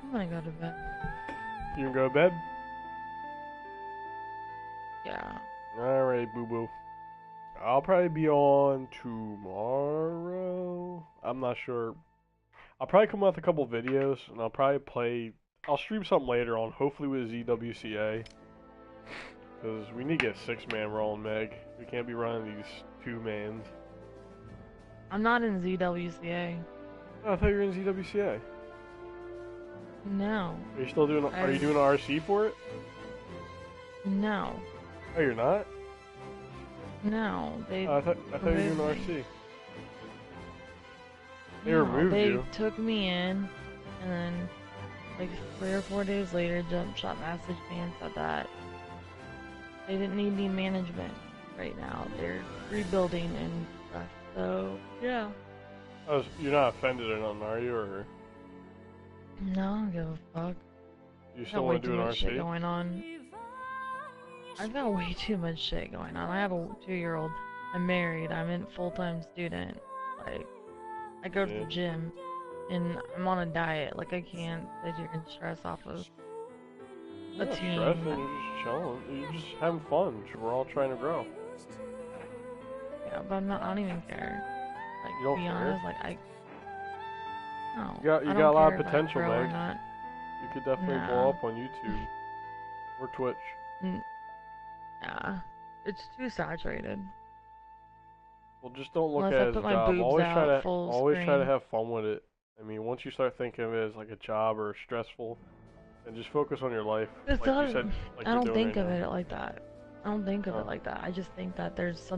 I'm gonna go to bed. You can go to bed? Yeah. Alright, boo-boo. I'll probably be on tomorrow. I'm not sure. I'll probably come up with a couple videos, and I'll probably play. I'll stream something later on, hopefully with ZWCA. Because we need to get 6-man rolling, Meg. We can't be running these 2-mans. I'm not in ZWCA. Oh, I thought you were in ZWCA. No. Are you still doing? Are you doing an RC for it? No. Oh, you're not? No. They. I thought you were doing RC. They No, removed they you. took me in, and then like 3 or 4 days later, Jump Shot messaged me and said that they didn't need any management right now. They're rebuilding and stuff. So yeah. Oh, you're not offended or nothing, are you? Or No, I don't give a fuck. you Got still way want to too do an much shit RC? going on. I've got way too much shit going on. I have a 2-year-old. I'm married. I'm a full-time student. Like, I go to the gym, and I'm on a diet. Like, I can't sit here and stress off of You're a not team. stressing. You're just chilling. You're just having fun. We're all trying to grow. Yeah, but I'm not. I don't even care. Like, You to don't be care? honest, like no. You got I a don't lot care of if I potential, grow or Meg. not. You could definitely blow Nah. up on YouTube or Twitch. Yeah, it's too saturated. Well, just don't look Unless at I it as put a my job. boobs Always try out to full always try to screen. have fun with it. I mean, once you start thinking of it as like a job or stressful, and just focus on your life, It's like not, you said, like I you're don't doing think right of now. it like that. I don't think of it like that. I just think that there's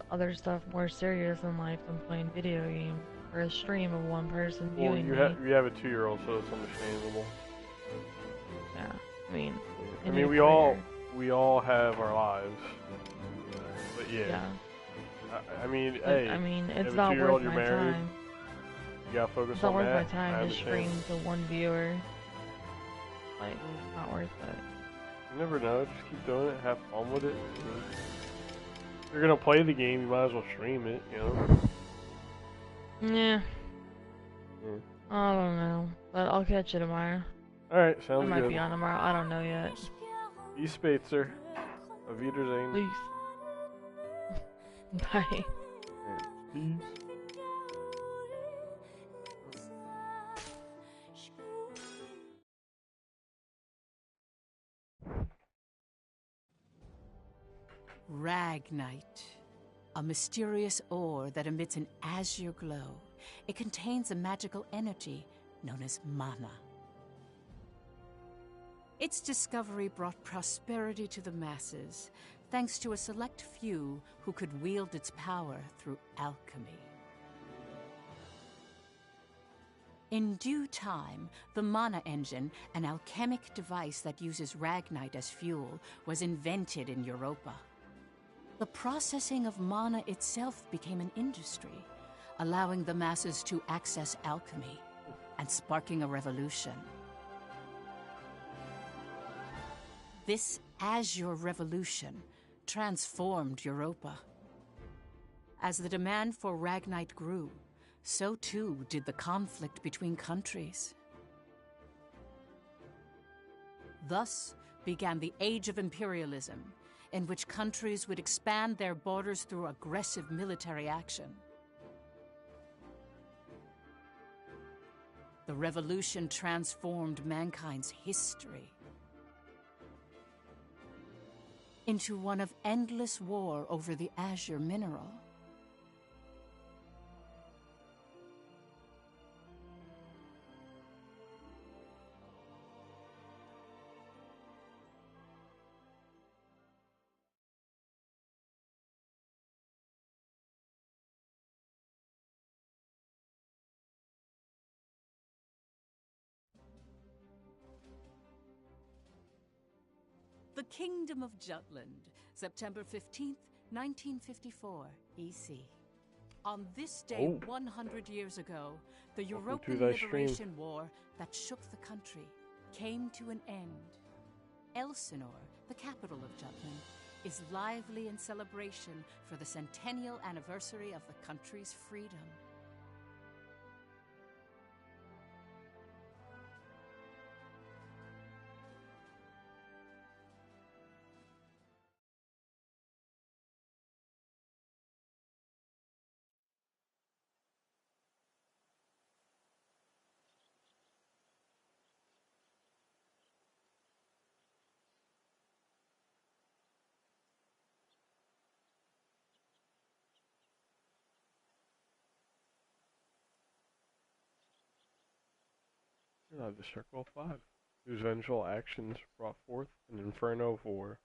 other stuff more serious in life than playing video games or a stream of one person Well, viewing you me. you have a 2-year-old, so it's understandable. Yeah, I mean, we all have our lives, but yeah. I mean, but, hey, I mean, you it's have a not 2-year-old, worth you're my married. time. You gotta focus It's not on worth that. my time I to stream understand. to one viewer. Like, it's not worth it. You never know. Just keep doing it. Have fun with it. If you're gonna play the game, you might as well stream it. You know. Yeah. Yeah. I don't know, but I'll catch you tomorrow. All right, I sounds might good. be on tomorrow. I don't know yet. Peace, Spatzer. Auf Wiedersehen. Peace. Bye. Peace. Ragnite, a mysterious ore that emits an azure glow. It contains a magical energy known as mana. Its discovery brought prosperity to the masses, thanks to a select few who could wield its power through alchemy. In due time, the mana engine, an alchemic device that uses ragnite as fuel, was invented in Europa. The processing of mana itself became an industry, allowing the masses to access alchemy and sparking a revolution. This Azure Revolution transformed Europa. As the demand for ragnite grew, so too did the conflict between countries. Thus began the Age of Imperialism, in which countries would expand their borders through aggressive military action. The revolution transformed mankind's history into one of endless war over the azure mineral. The Kingdom of Jutland, September 15th, 1954, EC. On this day 100 years ago, the European Liberation War that shook the country came to an end. Elsinore, the capital of Jutland, is lively in celebration for the centennial anniversary of the country's freedom. The Circle of Five, whose vengeful actions brought forth an inferno of war.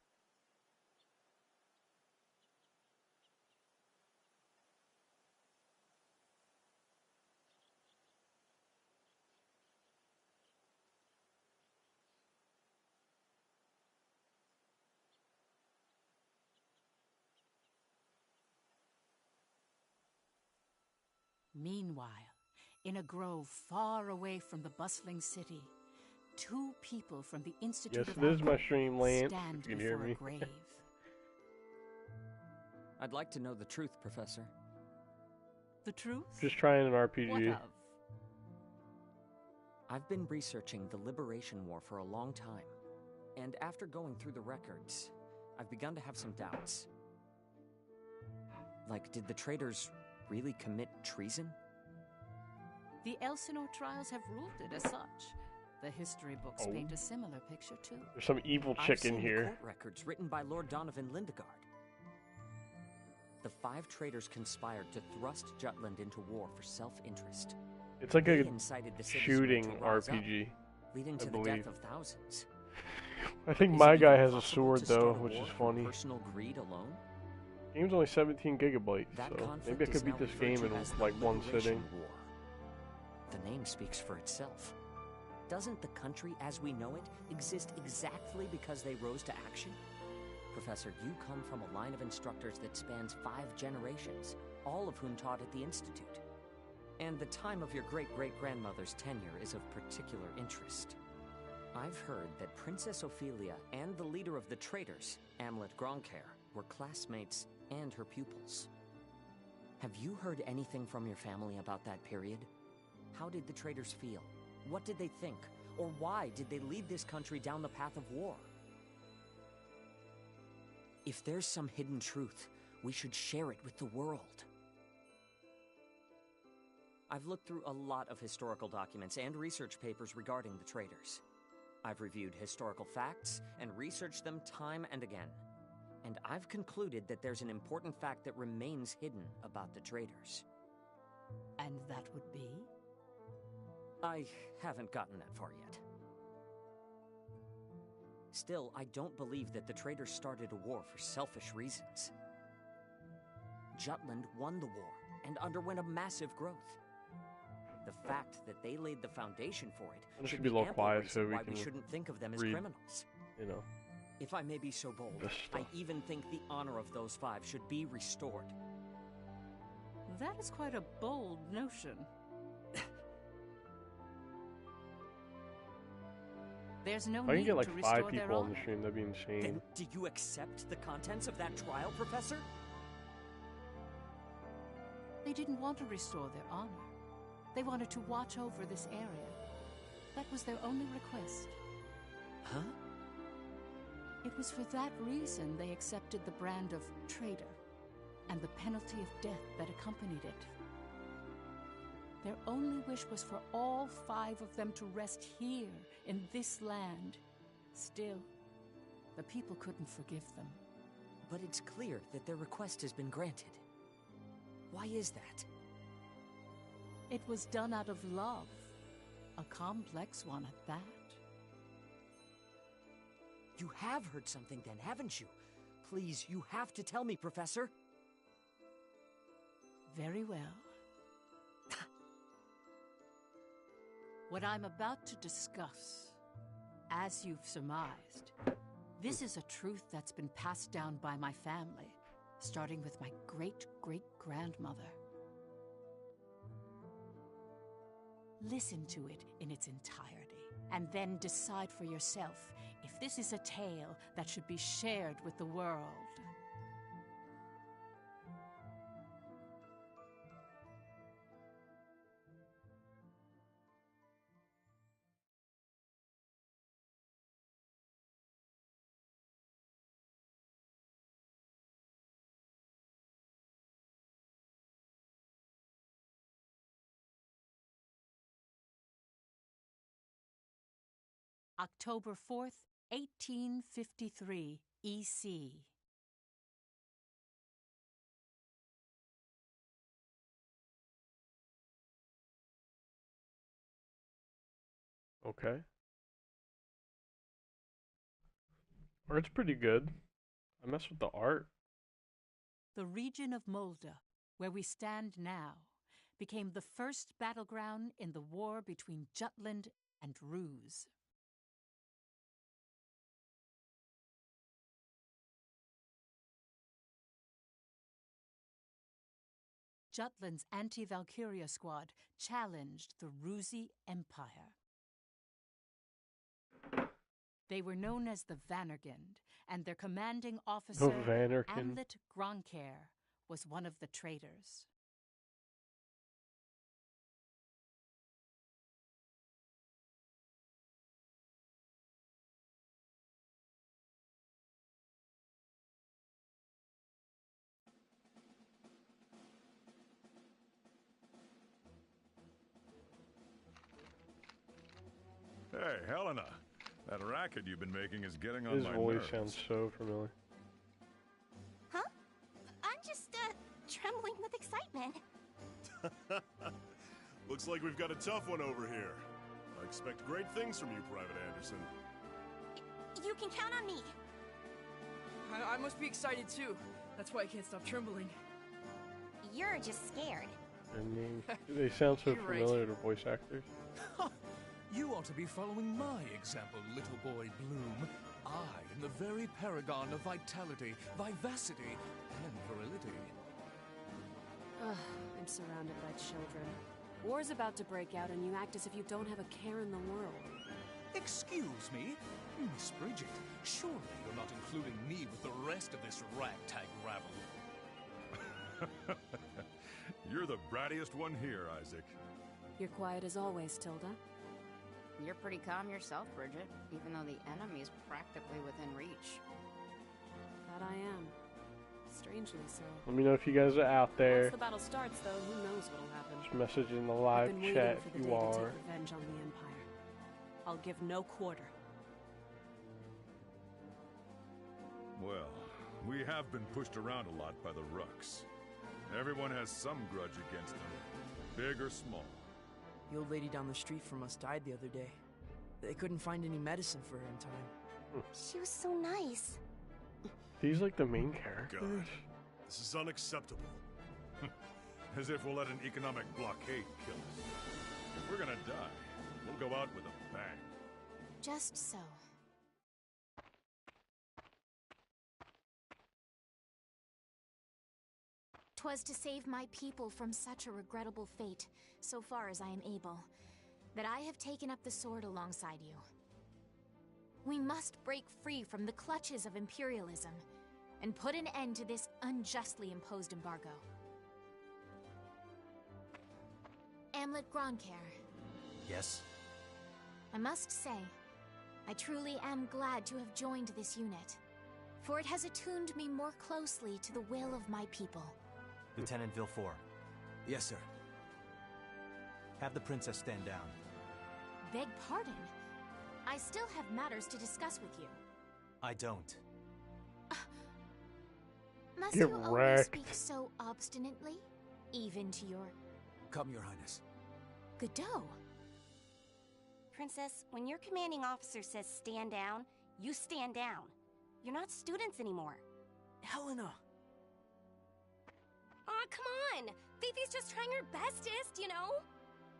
Meanwhile, in a grove far away from the bustling city, two people from the Institute Yes, of it is my Alchemy stream, Lance. stand You can hear before me. a grave. I'd like to know the truth, Professor. The truth? Just trying an What RPG. of? I've been researching the Liberation War for a long time, and after going through the records, I've begun to have some doubts. Like, did the traitors really commit treason? The Elsinore trials have ruled it as such. The history books Oh. paint a similar picture too. There's some evil I've chick in seen here. the court records written by Lord Donovan Lindegard. The 5 traitors conspired to thrust Jutland into war for self-interest. It's like They a incited the citizenry shooting to rise up, RPG. leading to I the believe. death of thousands. I think Is my it guy even has a possible sword to start though, a which war is from funny. personal greed alone? Game's only 17 gigabytes, That so conflict maybe I is could beat now this referred game to in as the like one Liberation sitting. War. The name speaks for itself. Doesn't the country as we know it exist exactly because they rose to action? Professor, you come from a line of instructors that spans 5 generations, all of whom taught at the Institute. And the time of your great-great-grandmother's tenure is of particular interest. I've heard that Princess Ophelia and the leader of the traitors, Amlet Gronkair, were classmates and her pupils. Have you heard anything from your family about that period? How did the traitors feel? What did they think? Or why did they lead this country down the path of war? If there's some hidden truth, we should share it with the world. I've looked through a lot of historical documents and research papers regarding the traitors. I've reviewed historical facts and researched them time and again. And I've concluded that there's an important fact that remains hidden about the traitors. And that would be? I haven't gotten that far yet. Still, I don't believe that the traitors started a war for selfish reasons. Jutland won the war and underwent a massive growth. The fact that they laid the foundation for it This should should be be a little ample quiet reason so we why can we shouldn't think of them as read. criminals. You know. If I may be so bold, This I stuff. even think the honor of those 5 should be restored. That is quite a bold notion. There's no If I can need get like to 5 restore their people on the honor. stream, that'd be insane. Then do you accept the contents of that trial, Professor? They didn't want to restore their honor. They wanted to watch over this area. That was their only request. Huh? It was for that reason they accepted the brand of traitor and the penalty of death that accompanied it. Their only wish was for all 5 of them to rest here in this land. Still, the people couldn't forgive them. But it's clear that their request has been granted. Why is that? It was done out of love, a complex one at that. You have heard something then, haven't you? Please, you have to tell me, Professor. Very well. What I'm about to discuss, as you've surmised, this is a truth that's been passed down by my family, starting with my great-great-grandmother. Listen to it in its entirety, and then decide for yourself if this is a tale that should be shared with the world. October 4th, 1853, EC. Okay. Art's pretty good. I mess with the art. The region of Molde, where we stand now, became the first battleground in the war between Jutland and Ruse. Jutland's anti-Valkyria squad challenged the Rusi Empire. They were known as the Vannergund, and their commanding officer, Amlet Gronkair, was one of the traitors. Hey, Helena. That racket you've been making is getting on His my voice nerves. sounds so familiar. Huh? I'm just, trembling with excitement. Looks like we've got a tough one over here. I expect great things from you, Private Anderson. You can count on me. I must be excited too. That's why I can't stop trembling. You're just scared. I mean, they sound so You're right. familiar to voice actors. You ought to be following my example, little boy Bloom. I am the very paragon of vitality, vivacity, and virility. Ugh, I'm surrounded by children. War's about to break out and you act as if you don't have a care in the world. Excuse me? Miss Bridget, surely you're not including me with the rest of this ragtag rabble. You're the brattiest one here, Isaac. You're quiet as always, Tilda. You're pretty calm yourself, Bridget, even though the enemy's practically within reach. That I am. Strangely so. Let me know if you guys are out there. Once the battle starts, though, who knows what'll happen. Just message in the live I've been chat waiting for if the you day to are. take revenge on the Empire. I'll give no quarter. Well, we have been pushed around a lot by the Rucks. Everyone has some grudge against them, big or small. The old lady down the street from us died the other day. They couldn't find any medicine for her in time. She was so nice. He's like the main character. God, this is unacceptable. As if we'll let an economic blockade kill us. If we're gonna die, we'll go out with a bang. Just so. "'Twas to save my people from such a regrettable fate, so far as I am able, that I have taken up the sword alongside you. We must break free from the clutches of imperialism and put an end to this unjustly imposed embargo. Amlet Gronkair. Yes? I must say, I truly am glad to have joined this unit, for it has attuned me more closely to the will of my people. Lieutenant Villefort. Yes, sir. Have the princess stand down. Beg pardon? I still have matters to discuss with you. I don't. Must Get you always wrecked. speak so obstinately? Even to your Come, Your Highness. Godot? Princess, when your commanding officer says stand down, you stand down. You're not students anymore. Helena! Aw, come on! Fifi's just trying her bestest, you know?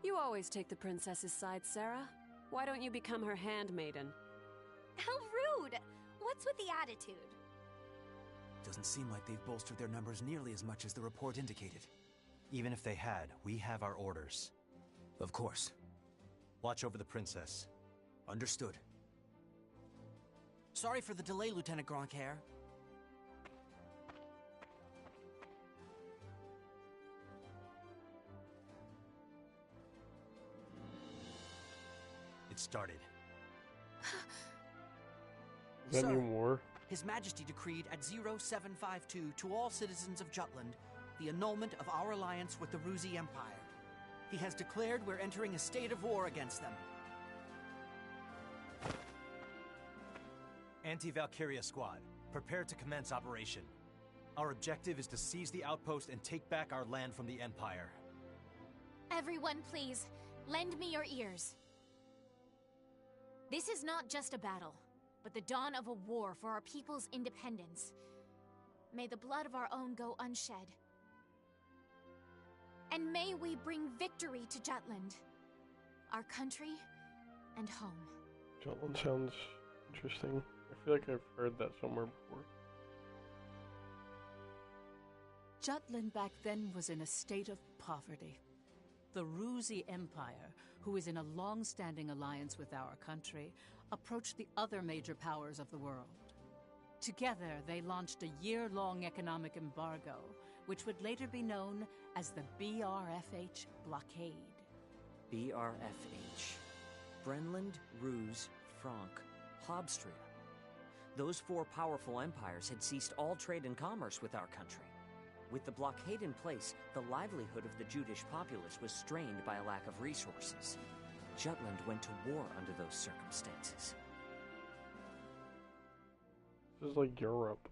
You always take the princess's side, Sarah. Why don't you become her handmaiden? How rude! What's with the attitude? Doesn't seem like they've bolstered their numbers nearly as much as the report indicated. Even if they had, we have our orders. Of course. Watch over the princess. Understood. Sorry for the delay, Lieutenant Gronkair. It started. Is that Sir, new war? His Majesty decreed at 0752 to all citizens of Jutland the annulment of our alliance with the Rusi Empire. He has declared we're entering a state of war against them. Anti-Valkyria squad, prepare to commence operation. Our objective is to seize the outpost and take back our land from the Empire. Everyone, please, lend me your ears. This is not just a battle, but the dawn of a war for our people's independence. May the blood of our own go unshed. And may we bring victory to Jutland, our country and home. Jutland sounds interesting. I feel like I've heard that somewhere before. Jutland back then was in a state of poverty. The Ruzi Empire, who is in a long-standing alliance with our country, approached the other major powers of the world. Together, they launched a year-long economic embargo, which would later be known as the BRFH blockade. BRFH. Brenland, Ruse, Frank, Hobstria. Those four powerful empires had ceased all trade and commerce with our country. With the blockade in place, the livelihood of the Judish populace was strained by a lack of resources. Jutland went to war under those circumstances. This is like Europe.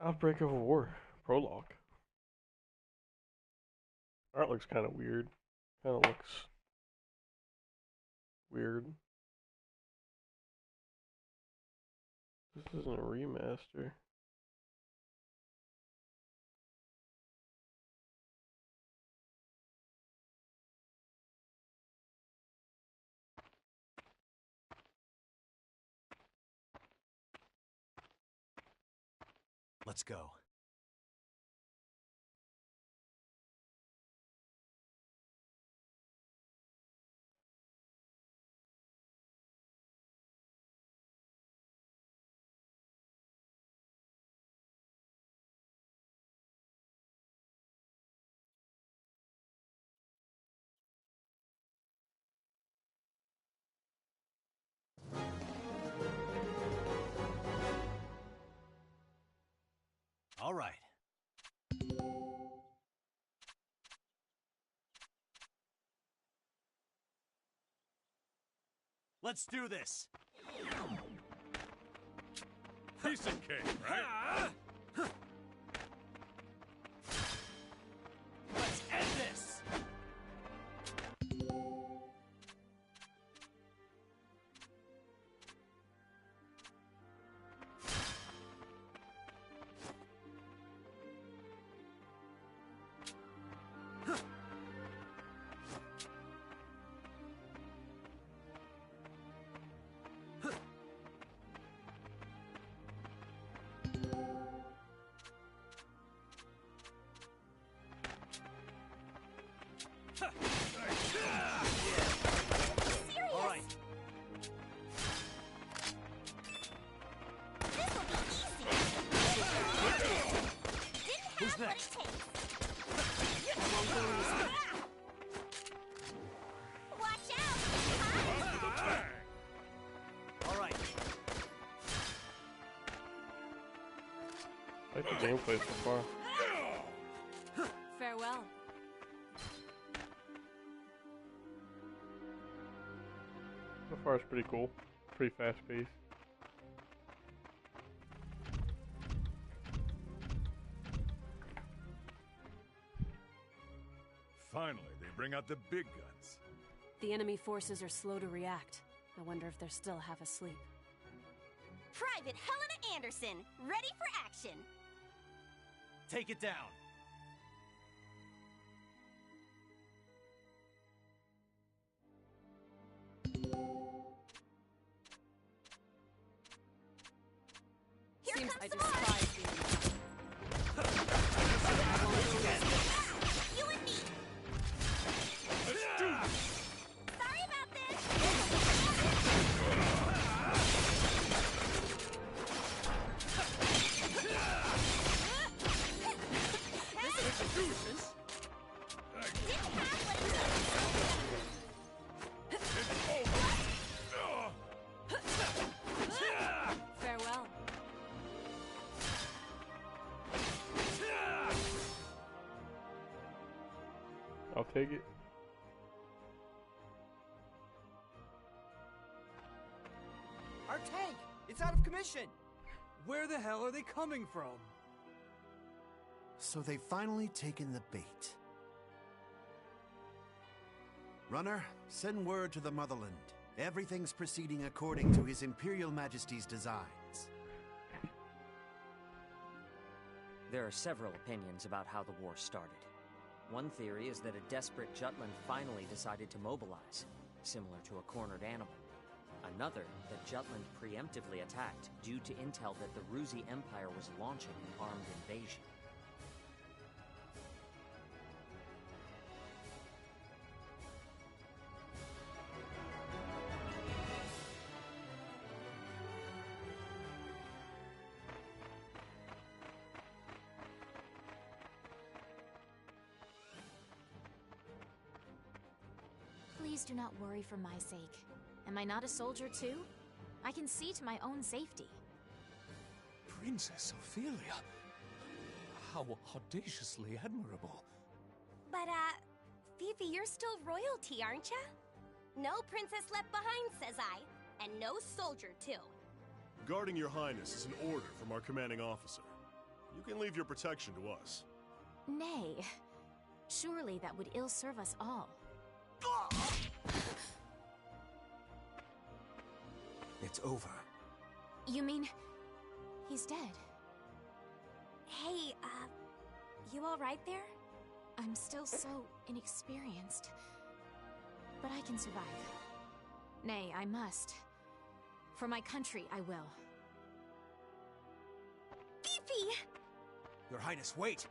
Outbreak of a war. Prologue. Art looks kind of weird. Kind of looks weird. This isn't a remaster. Let's go. All right. Let's do this. Piece of cake, right? Let's end this. I like the gameplay so far. Farewell. So far it's pretty cool. Pretty fast paced. Finally, they bring out the big guns. The enemy forces are slow to react. I wonder if they're still half asleep. Private Helena Anderson, ready for action. Take it down. Seems I despise you. You and me. Sorry about this. Farewell. I'll take it. Our tank! It's out of commission! Where the hell are they coming from? So they've finally taken the bait. Runner, send word to the motherland. Everything's proceeding according to His Imperial Majesty's designs. There are several opinions about how the war started. One theory is that a desperate Jutland finally decided to mobilize, similar to a cornered animal. Another, that Jutland preemptively attacked due to intel that the Ruzi Empire was launching an armed invasion. Please do not worry for my sake. Am I not a soldier too? I can see to my own safety. Princess Ophelia. How audaciously admirable. But, Fifi, you're still royalty, aren't ya? No princess left behind, says I. And no soldier, too. Guarding your highness is an order from our commanding officer. You can leave your protection to us. Nay. Surely that would ill serve us all. It's over. You mean... he's dead? Hey, you alright there? I'm still so inexperienced. But I can survive. Nay, I must. For my country, I will. Fifi! Your Highness, wait!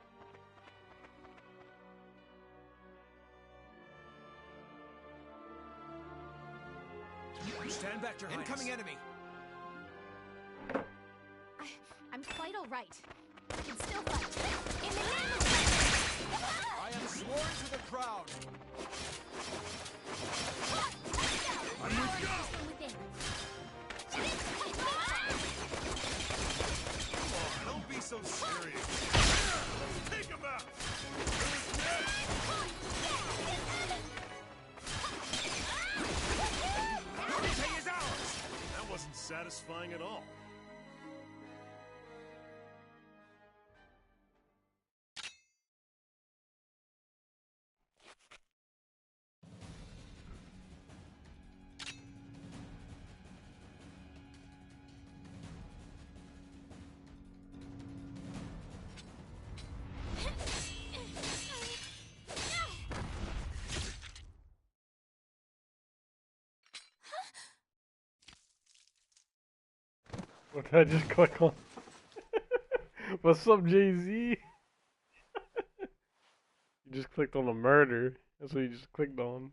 Stand back, Your Highness. Incoming enemy! I'm quite alright. I can still fight. In the name of... I am sworn to the crown! I'm with you! Come on, don't be so serious. Take him out! Everything is ours! That wasn't satisfying at all. What did I just click on? What's up, Jay-Z? You just clicked on a murder. That's what you just clicked on.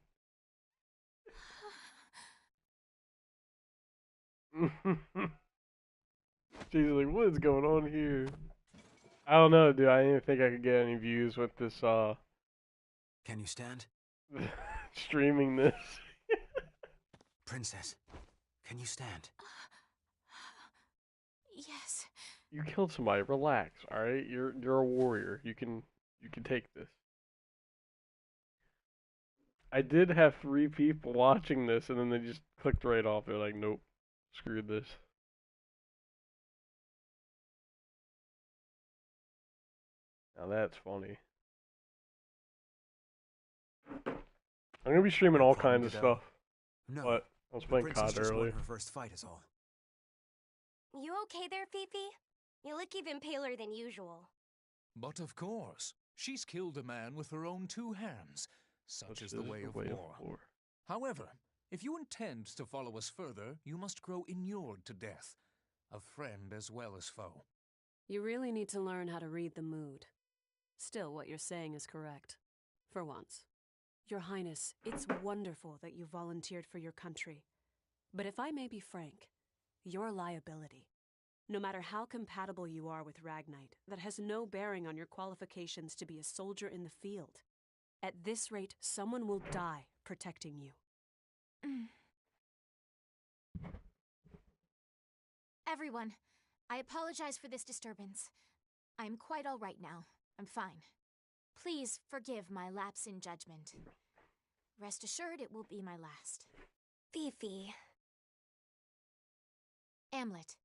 Jay-Z's like, what is going on here? I don't know, dude. I didn't think I could get any views with this, Can you stand? streaming this. Princess, can you stand? Yes. You killed somebody. Relax, alright? You're a warrior. You can take this. I did have 3 people watching this, and then they just clicked right off. They're like, nope, screw this. Now that's funny. I'm gonna be streaming all kinds of stuff. No, but I was playing COD earlier. Her first fight is all. You okay there, Fifi? You look even paler than usual. But of course, she's killed a man with her own 2 hands. Such is the way of war. However, if you intend to follow us further, you must grow inured to death, of friend as well as foe. You really need to learn how to read the mood. Still, what you're saying is correct. For once. Your Highness, it's wonderful that you volunteered for your country. But if I may be frank, you're a liability. No matter how compatible you are with Ragnite, that has no bearing on your qualifications to be a soldier in the field. At this rate, someone will die protecting you. Everyone, I apologize for this disturbance. I am quite all right now. I'm fine. Please forgive my lapse in judgment. Rest assured it will be my last. Fifi. Amlet.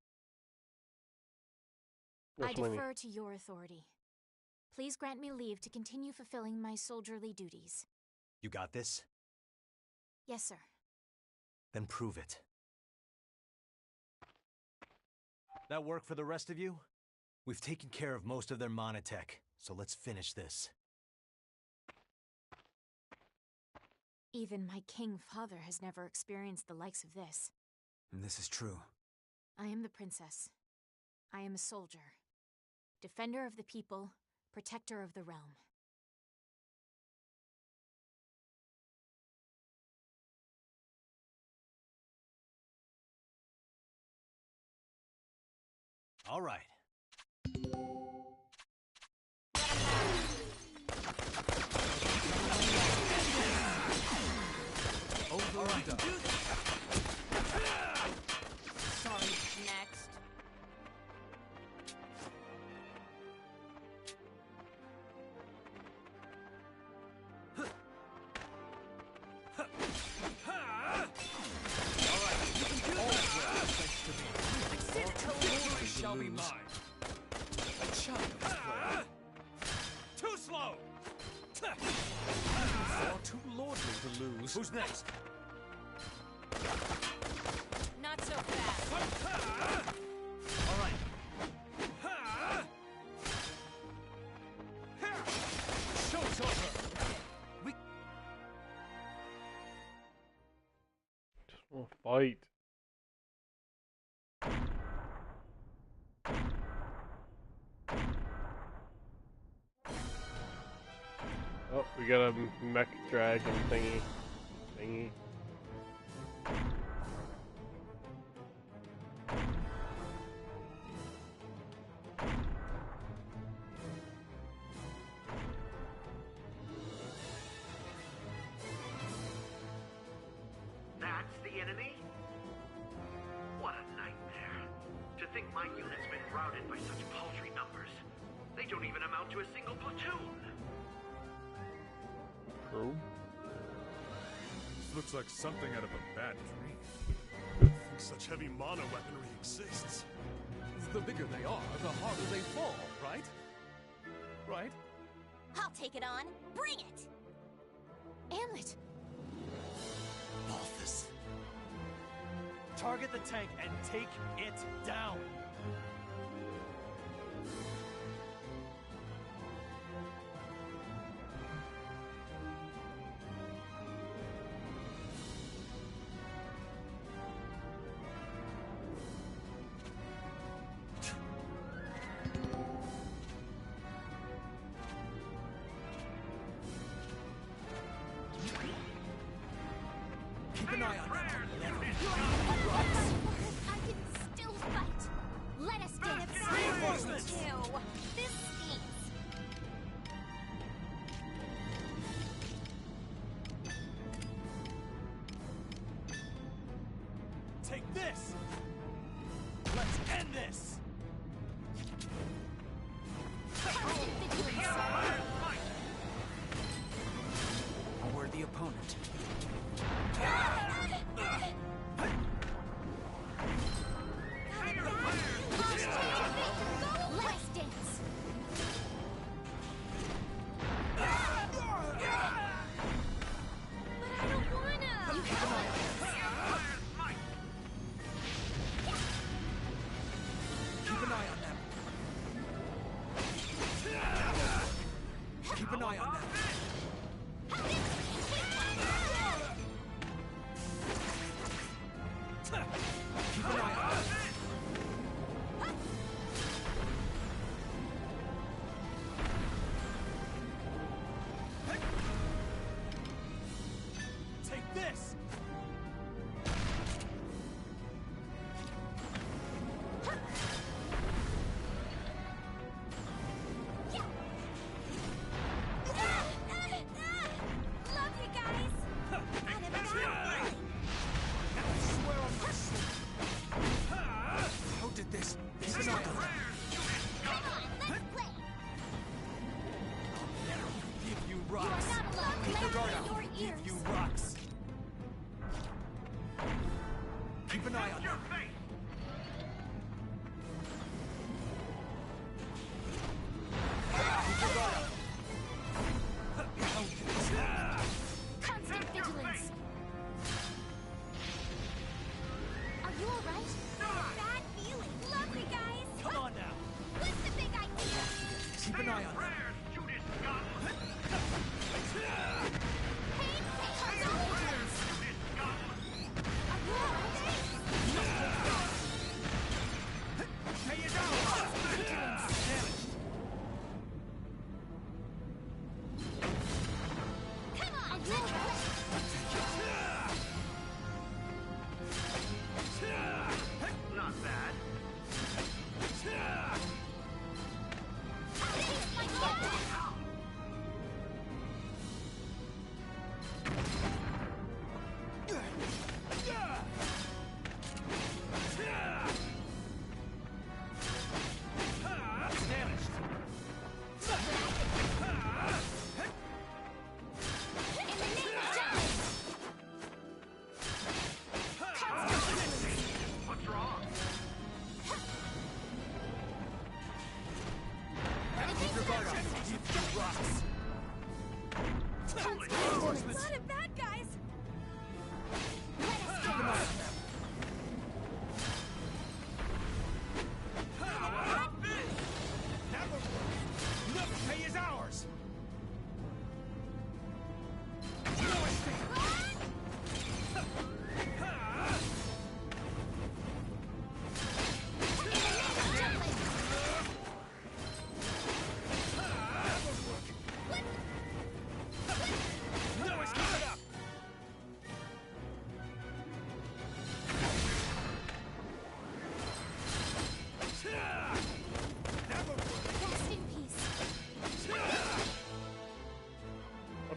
Yes, I defer to your authority. Please grant me leave to continue fulfilling my soldierly duties. You got this? Yes, sir. Then prove it. That work for the rest of you? We've taken care of most of their monotech, so let's finish this. Even my king father has never experienced the likes of this. And this is true. I am the princess. I am a soldier. Defender of the people, protector of the realm. All right. Over and done. Sorry, next. Shall be mine. A challenge. Too slow! Far too lordly to lose. Who's next? Not so fast. All right. Show's over. We Just want to fight. Oh, we got a mech dragon thingy. That's the enemy? What a nightmare. To think my unit's been routed by such paltry numbers. They don't even amount to a single platoon. True. This looks like something out of a bad dream. Such heavy mono weaponry exists. The bigger they are, the harder they fall, right? Right? I'll take it on. Bring it! Amlet! Balthus. Target the tank and take it down. Keep an eye on them. I can still fight. Let us get it reinforcements too. This stinks. Take this! Let's end this! A worthy opponent. Let's dance! But I don't wanna. Keep an eye on them. Keep an eye on them. Keep an eye on them. Take this! Love you guys. And a bad Swear on my soul. How did this? This is not Come on, let's play. Give you You are rocks. not allowed Keep the guard in out. your Give ears. you rocks. Keep an eye on them. Keep your guard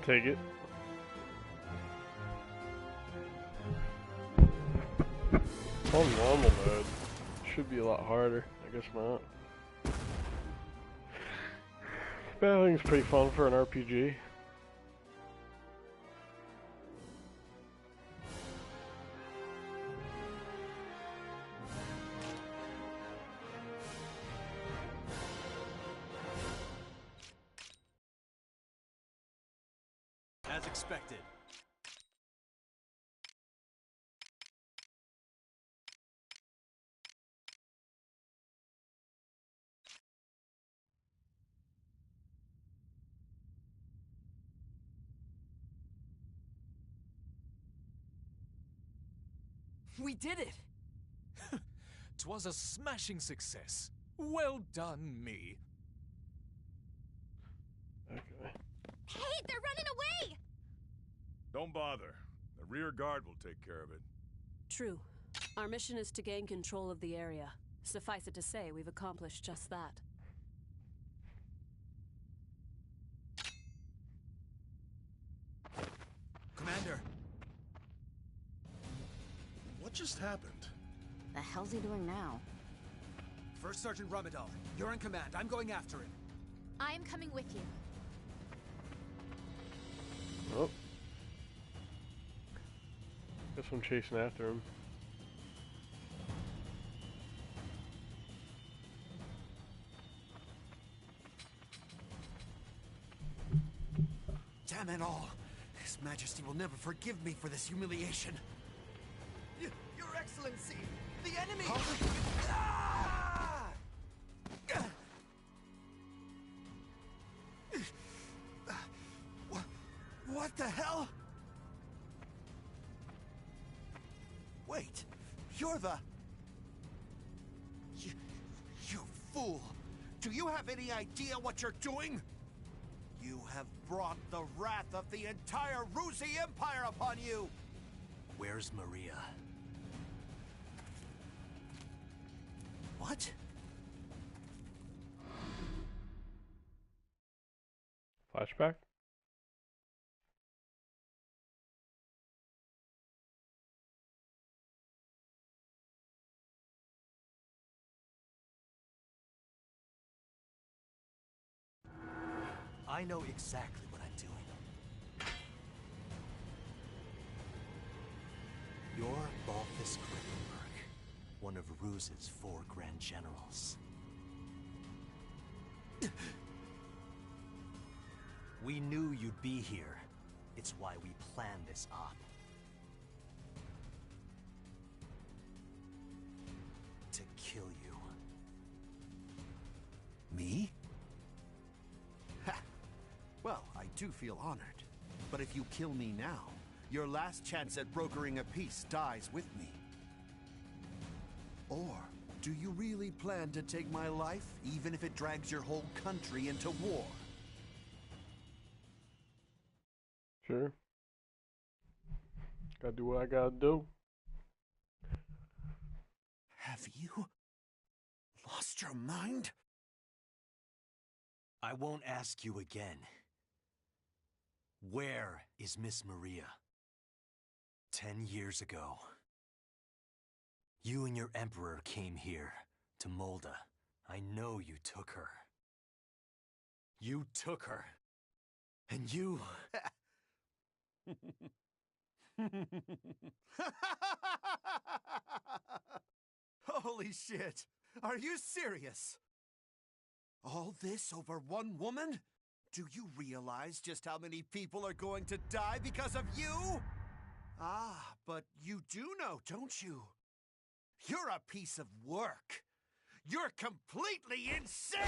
Take it. On normal mode, should be a lot harder. I guess not. Battling's pretty fun for an RPG. As expected. We did it! 'Twas a smashing success. Well done, me. Okay. Hey, they're running away! Don't bother. The rear guard will take care of it. True. Our mission is to gain control of the area. Suffice it to say, we've accomplished just that. Commander! What just happened? The hell's he doing now? First Sergeant Ramadal, you're in command. I'm going after him. I am coming with you. Oh. Guess I'm chasing after him. Damn it all! His Majesty will never forgive me for this humiliation. Your Excellency, the enemy! What the hell? Wait, you're the... You fool! Do you have any idea what you're doing? You have brought the wrath of the entire Ruzi Empire upon you! Where's Maria? What? Flashback? I know exactly what I'm doing. You're Balthus Quedlinburg, one of Ruz's 4 Grand Generals. We knew you'd be here. It's why we planned this op. To kill you. Me? Ha! Well, I do feel honored. But if you kill me now, your last chance at brokering a peace dies with me. Or do you really plan to take my life, even if it drags your whole country into war? Sure. Gotta do what I gotta do. Have you lost your mind? I won't ask you again. Where is Miss Maria? 10 years ago, you and your Emperor came here to Molda. I know you took her. You took her. And you... Holy shit! Are you serious? All this over one woman? Do you realize just how many people are going to die because of you? Ah, but you do know, don't you? You're a piece of work. You're completely insane!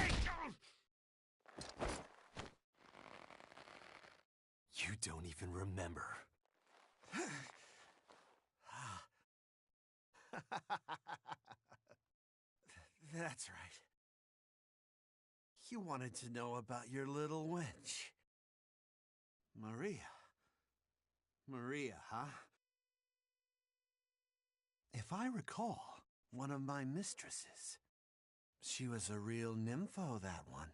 You don't even remember. That's right. You wanted to know about your little wench. Maria. Maria, huh? If I recall, one of my mistresses. She was a real nympho, that one.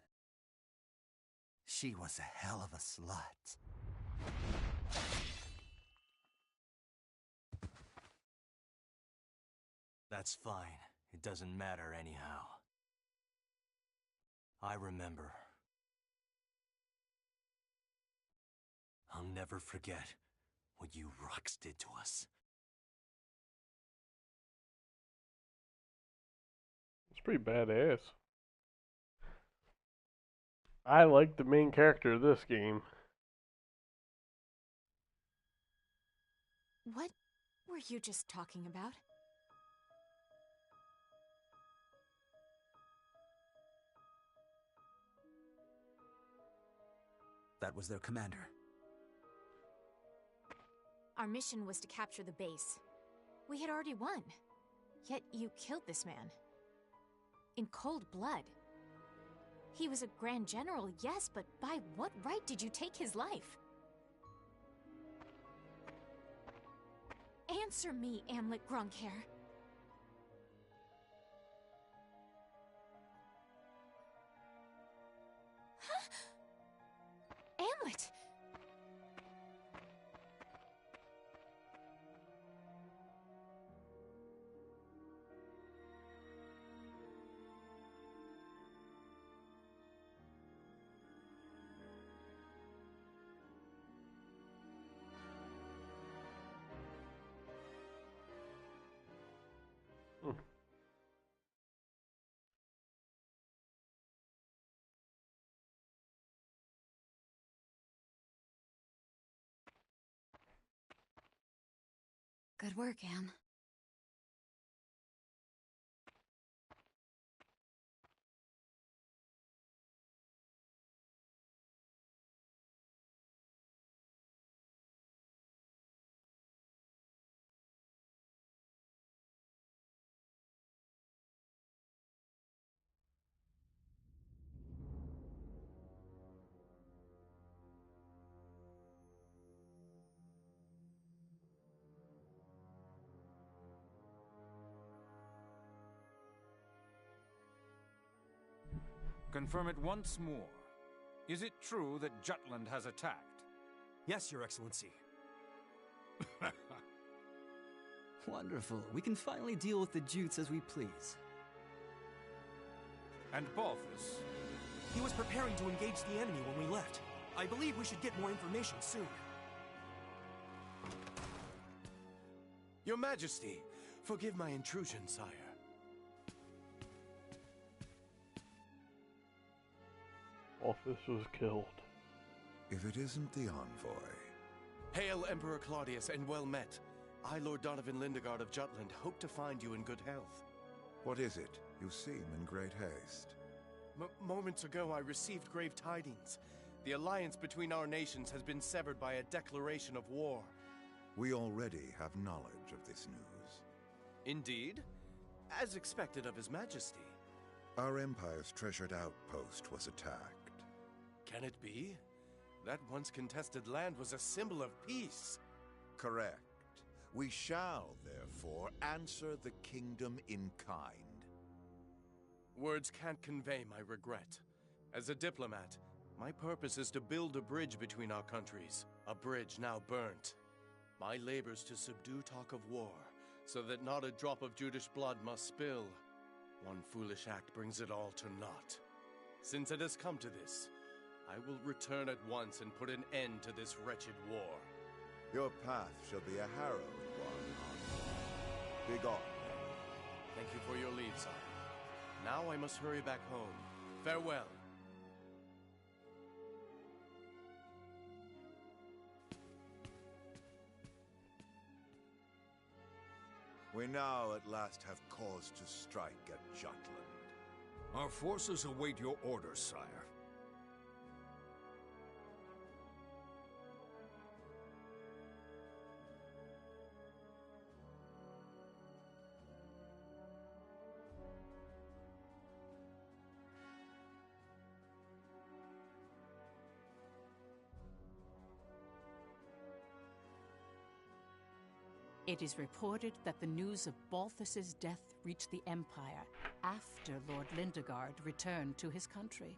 She was a hell of a slut. That's fine. It doesn't matter anyhow. I remember. I'll never forget what you Rux did to us. It's pretty badass. I like the main character of this game. What were you just talking about? That was their commander. Our mission was to capture the base. We had already won. Yet you killed this man. In cold blood. He was a Grand General, yes, but by what right did you take his life? Answer me, Amlet Gruncair. Huh? Amlet! Good work, Am. Confirm it once more. Is it true that Jutland has attacked? Yes, Your Excellency. Wonderful. We can finally deal with the Jutes as we please. And Balthus? He was preparing to engage the enemy when we left. I believe we should get more information soon. Your Majesty, forgive my intrusion, sire. Balthus was killed. If it isn't the envoy. Hail, Emperor Claudius, and well met. I, Lord Donovan Lindegard of Jutland, hope to find you in good health. What is it? You seem in great haste. Moments ago, I received grave tidings. The alliance between our nations has been severed by a declaration of war. We already have knowledge of this news. Indeed? As expected of His Majesty. Our Empire's treasured outpost was attacked. Can it be? That once contested land was a symbol of peace. Correct. We shall, therefore, answer the kingdom in kind. Words can't convey my regret. As a diplomat, my purpose is to build a bridge between our countries, a bridge now burnt. My labors to subdue talk of war, so that not a drop of Judish blood must spill. One foolish act brings it all to naught. Since it has come to this, I will return at once and put an end to this wretched war. Your path shall be a harrowed one. Begone. Thank you for your leave, sire. Now I must hurry back home. Farewell. We now at last have cause to strike at Jutland. Our forces await your orders, sire. It is reported that the news of Balthus's death reached the Empire after Lord Lindegard returned to his country.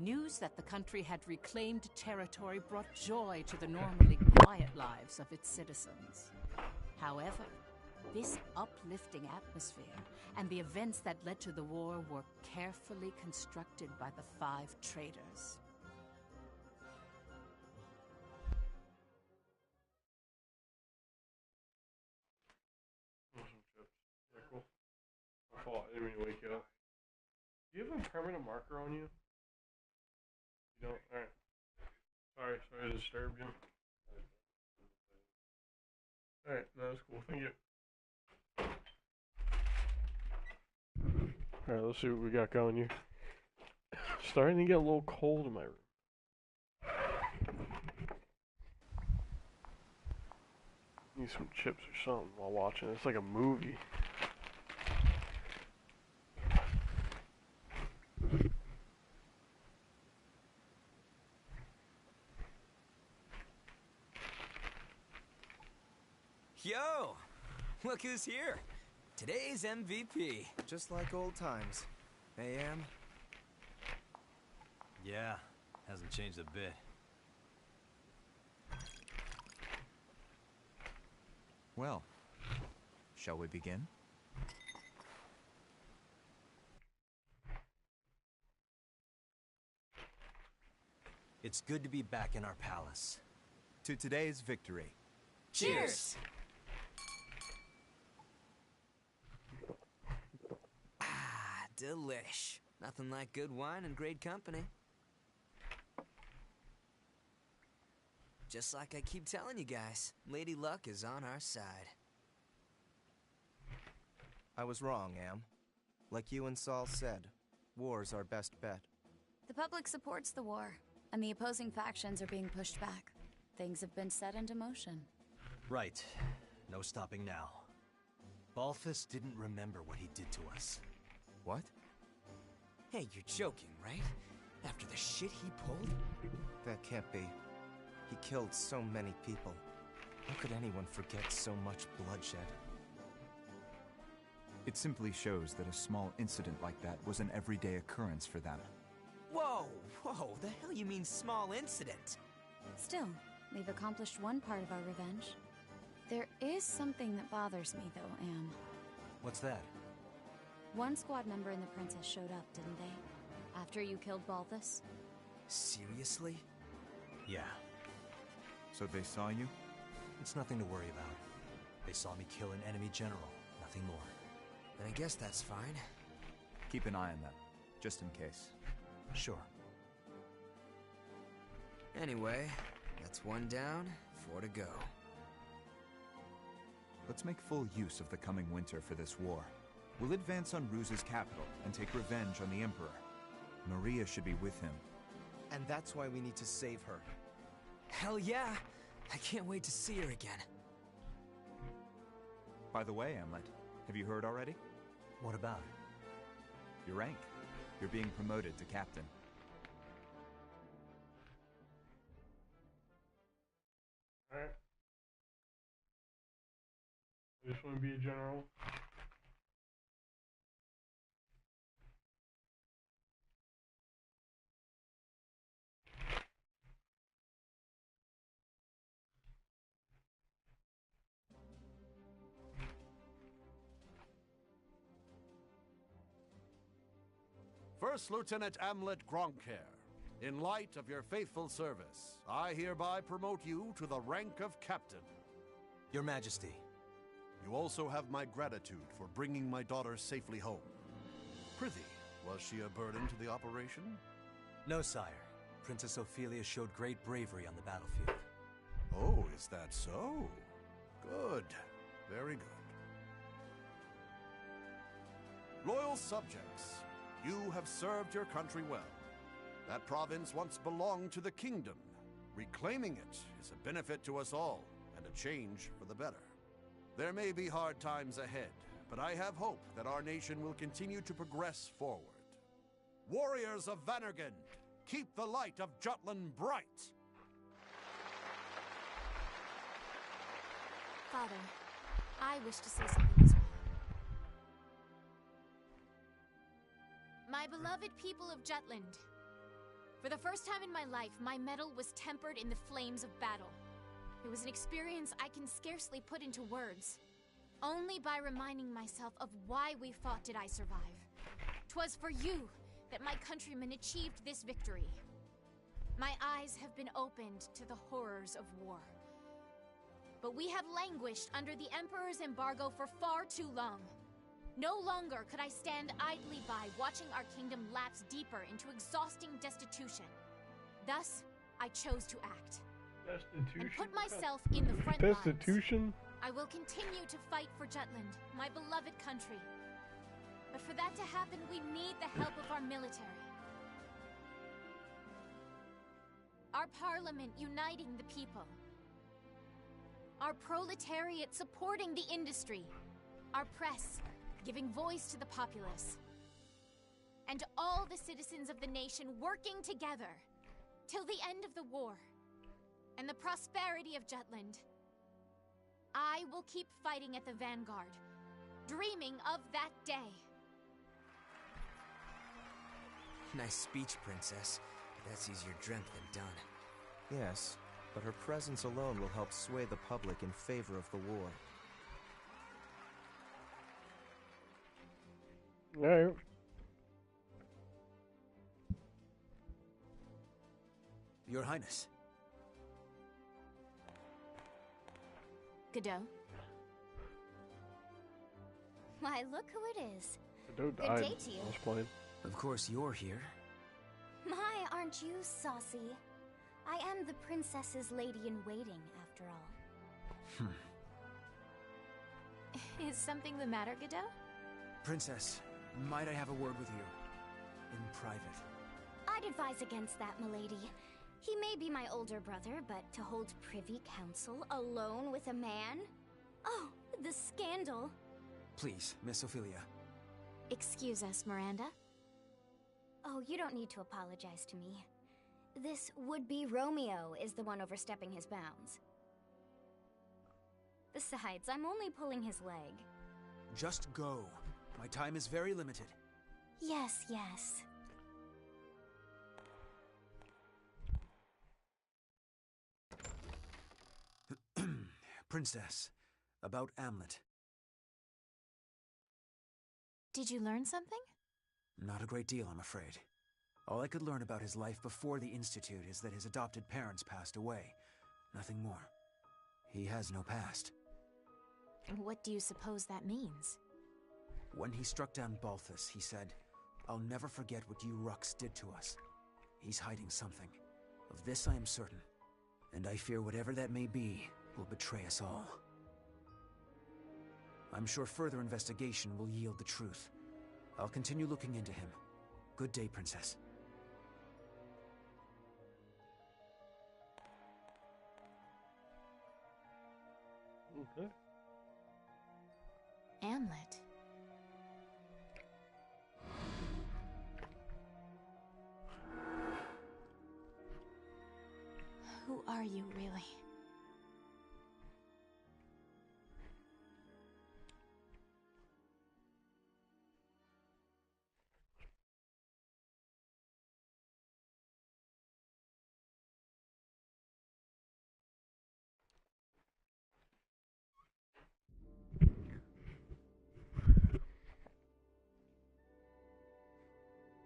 News that the country had reclaimed territory brought joy to the normally quiet lives of its citizens. However, this uplifting atmosphere and the events that led to the war were carefully constructed by the 5 traitors. Yeah, cool. My fault. I didn't mean to wake you up. Do you have a permanent marker on you? You don't? Alright. Sorry to disturb you. Alright, no, that's cool. Thank you. Alright, let's see what we got going here. Starting to get a little cold in my room. Need some chips or something while watching. It's like a movie. Yo! Look who's here! Today's MVP. Just like old times. AM? Yeah, hasn't changed a bit. Well, shall we begin? It's good to be back in our palace. To today's victory. Cheers! Delish. Nothing like good wine and great company. Just like I keep telling you guys, Lady Luck is on our side. I was wrong, Am. Like you and Saul said, war's our best bet. The public supports the war, and the opposing factions are being pushed back. Things have been set into motion. Right. No stopping now. Balthus didn't remember what he did to us. What? Hey, you're joking, right? After the shit he pulled? That can't be. He killed so many people. How could anyone forget so much bloodshed? It simply shows that a small incident like that was an everyday occurrence for them. Whoa, the hell you mean small incident? Still, we've accomplished one part of our revenge. There is something that bothers me, though, Am. What's that? One squad member and the princess showed up, didn't they? After you killed Balthus? Seriously? Yeah. So they saw you? It's nothing to worry about. They saw me kill an enemy general, nothing more. Then I guess that's fine. Keep an eye on them, just in case. Sure. Anyway, that's one down, 4 to go. Let's make full use of the coming winter for this war. We'll advance on Ruse's capital and take revenge on the Emperor. Maria should be with him. And that's why we need to save her. Hell yeah! I can't wait to see her again. By the way, Amlet, have you heard already? What about it? Your rank. You're being promoted to captain. Alright. I just want to be a general. First Lieutenant Amlet Gronkair, in light of your faithful service, I hereby promote you to the rank of captain. Your Majesty. You also have my gratitude for bringing my daughter safely home. Prithee, was she a burden to the operation? No, sire. Princess Ophelia showed great bravery on the battlefield. Oh, is that so? Good. Very good. Loyal subjects, you have served your country well. That province once belonged to the kingdom. Reclaiming it is a benefit to us all, and a change for the better. There may be hard times ahead, but I have hope that our nation will continue to progress forward. Warriors of Vannergund, keep the light of Jutland bright! Father, I wish to say something as well. My beloved people of Jutland, for the first time in my life, my mettle was tempered in the flames of battle. It was an experience I can scarcely put into words. Only by reminding myself of why we fought did I survive. 'Twas for you that my countrymen achieved this victory. My eyes have been opened to the horrors of war. But we have languished under the Emperor's embargo for far too long. No longer could I stand idly by watching our kingdom lapse deeper into exhausting destitution. Thus, I chose to act. Destitution? And put myself in the front Destitution? lines. I will continue to fight for Jutland, my beloved country. But for that to happen, we need the help of our military. Our parliament uniting the people. Our proletariat supporting the industry. Our press giving voice to the populace. And all the citizens of the nation working together till the end of the war and the prosperity of Jutland. I will keep fighting at the vanguard, dreaming of that day. Nice speech, Princess. But that's easier dreamt than done. Yes, but her presence alone will help sway the public in favor of the war. Alright. Your Highness. Godot? Why, look who it is. Godot Good died. day to you. I was playing. Of course you're here. My, aren't you saucy? I am the princess's lady-in-waiting, after all. Is something the matter, Godot? Princess, might I have a word with you? In private. I'd advise against that, milady. He may be my older brother, but to hold privy council alone with a man? Oh, the scandal. Please, Miss Ophelia. Excuse us, Miranda. Oh, you don't need to apologize to me. This would-be Romeo is the one overstepping his bounds. Besides, I'm only pulling his leg. Just go. My time is very limited. Yes, yes. Princess, about Amlet. Did you learn something? Not a great deal, I'm afraid. All I could learn about his life before the Institute is that his adopted parents passed away. Nothing more. He has no past. What do you suppose that means? When he struck down Balthus, he said, "I'll never forget what you Ruks did to us." He's hiding something. Of this I am certain. And I fear whatever that may be will betray us all. I'm sure further investigation will yield the truth. I'll continue looking into him. Good day, Princess. Okay. Hamlet. Who are you, really?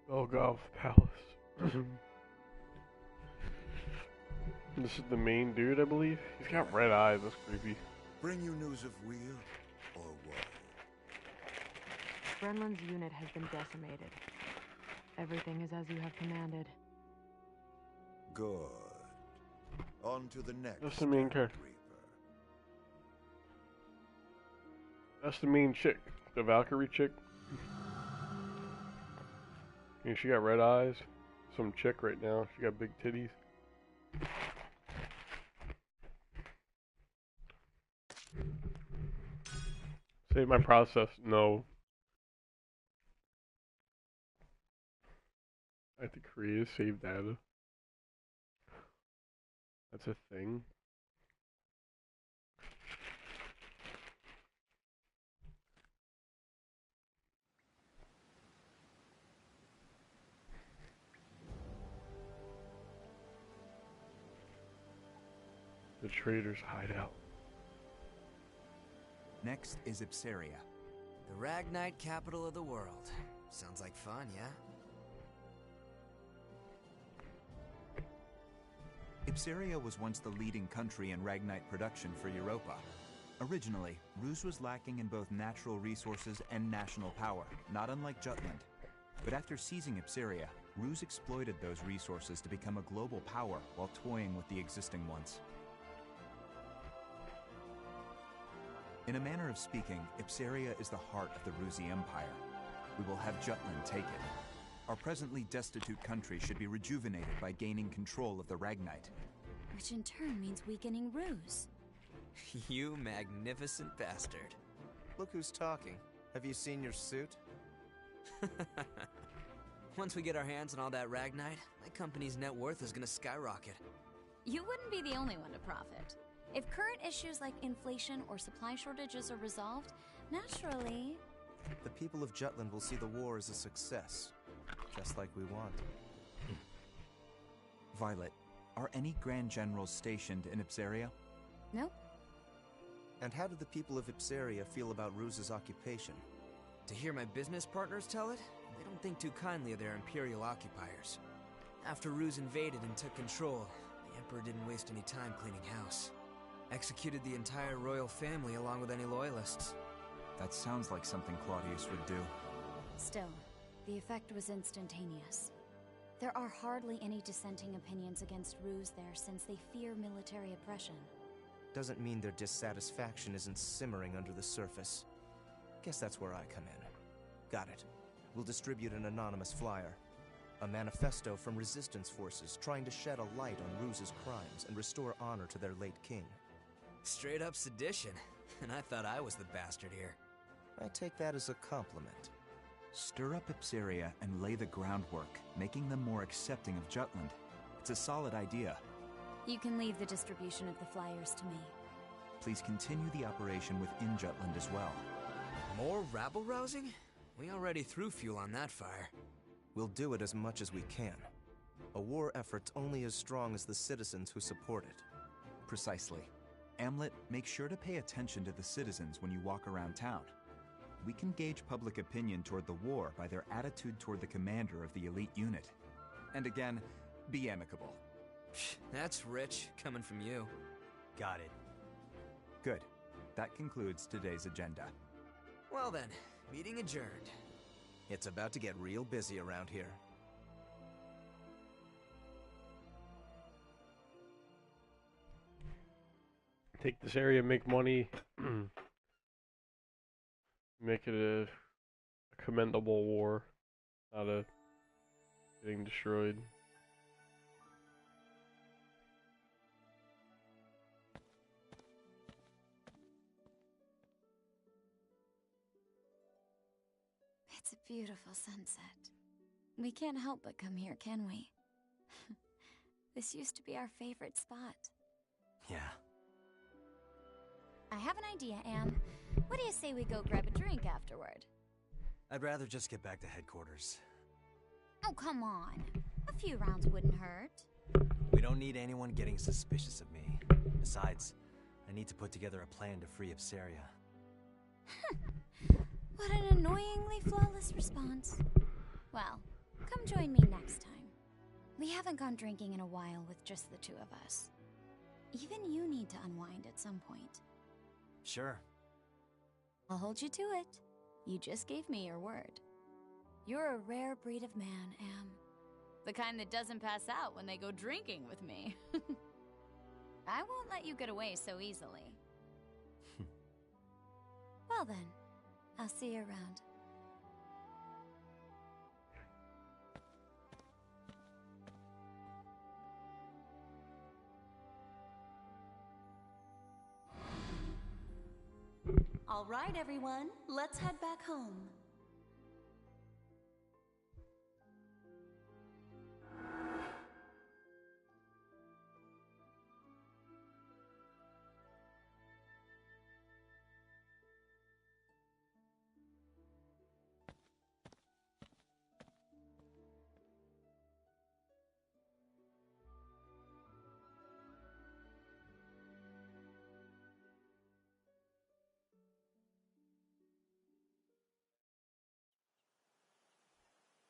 Golgotha Palace. This is the main dude, I believe. He's got red eyes. That's creepy. Bring you news of weal or woe? Brenlin's unit has been decimated. Everything is as you have commanded. Good. On to the next. That's the main character. That's the main chick. The Valkyrie chick. Yeah, she got red eyes. Some chick right now. She got big titties. Save my process. No. I have to create a save data. That's a thing. The trader's hideout. Next is Ipsaria. The Ragnite capital of the world. Sounds like fun, yeah? Ipsaria was once the leading country in Ragnite production for Europa. Originally, Ruse was lacking in both natural resources and national power, not unlike Jutland. But after seizing Ipsaria, Ruse exploited those resources to become a global power while toying with the existing ones. In a manner of speaking, Ipsaria is the heart of the Rusi Empire. We will have Jutland take it. Our presently destitute country should be rejuvenated by gaining control of the Ragnite. Which in turn means weakening Ruse. You magnificent bastard. Look who's talking. Have you seen your suit? Once we get our hands on all that Ragnite, my company's net worth is gonna skyrocket. You wouldn't be the only one to profit. If current issues like inflation or supply shortages are resolved, naturally... The people of Jutland will see the war as a success, just like we want. Violet, are any Grand Generals stationed in Ipsaria? Nope. And how do the people of Ipsaria feel about Ruse's occupation? To hear my business partners tell it, they don't think too kindly of their Imperial occupiers. After Ruse invaded and took control, the Emperor didn't waste any time cleaning house. Executed the entire royal family along with any loyalists. That sounds like something Claudius would do. Still, the effect was instantaneous. There are hardly any dissenting opinions against Ruse there since they fear military oppression. Doesn't mean their dissatisfaction isn't simmering under the surface. Guess that's where I come in. Got it. We'll distribute an anonymous flyer. A manifesto from resistance forces trying to shed a light on Ruse's crimes and restore honor to their late king. Straight up sedition. And I thought I was the bastard here. I take that as a compliment. Stir up Ipsaria and lay the groundwork, making them more accepting of Jutland. It's a solid idea. You can leave the distribution of the flyers to me. Please continue the operation within Jutland as well. More rabble-rousing? We already threw fuel on that fire. We'll do it as much as we can. A war effort's only as strong as the citizens who support it. Precisely. Amlet, make sure to pay attention to the citizens when you walk around town. we can gauge public opinion toward the war by their attitude toward the commander of the elite unit. And again, be amicable. That's rich, coming from you. Got it. Good. That concludes today's agenda. Well then, meeting adjourned. It's about to get real busy around here. Take this area, make money, make it a commendable war, not a getting destroyed. It's a beautiful sunset. We can't help but come here, can we? This used to be our favorite spot. Yeah. I have an idea, Am. What do you say we go grab a drink afterward? I'd rather just get back to headquarters. Oh, come on. A few rounds wouldn't hurt. We don't need anyone getting suspicious of me. Besides, I need to put together a plan to free Upsaria. What an annoyingly flawless response. Well, come join me next time. We haven't gone drinking in a while with just the two of us. Even you need to unwind at some point. Sure. I'll hold you to it. You just gave me your word. You're a rare breed of man, Am. The kind that doesn't pass out when they go drinking with me. I won't let you get away so easily. Well then, I'll see you around. All right, everyone, let's head back home.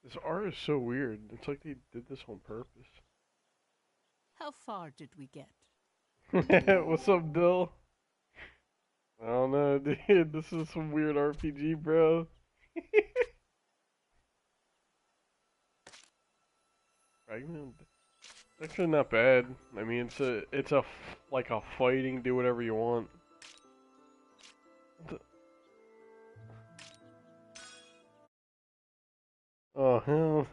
This art is so weird. It's like they did this on purpose. How far did we get? What's up, Dill? I don't know, dude. This is some weird RPG, bro. Fragment. Actually, not bad. I mean, it's a like a fighting. Do whatever you want. Oh hell.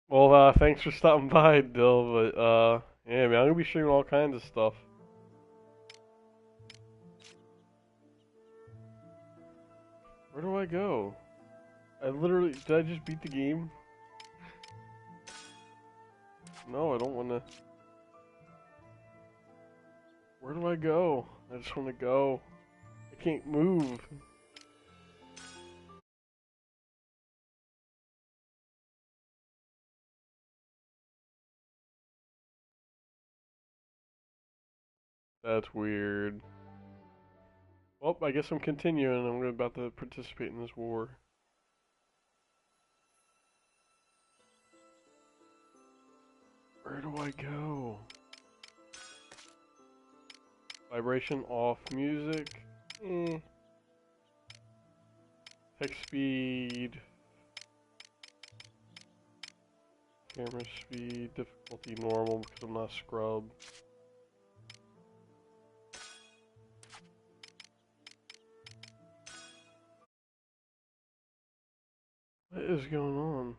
Well, thanks for stopping by, Dill. But yeah, man, I'm gonna be streaming all kinds of stuff. Where do I go? Did I just beat the game? No, I don't wanna. Where do I go? I just wanna go. I can't move. That's weird. Well, I guess I'm continuing. I'm about to participate in this war. Where do I go? Vibration off, music. Text speed. Camera speed, difficulty normal because I'm not scrub. What is going on?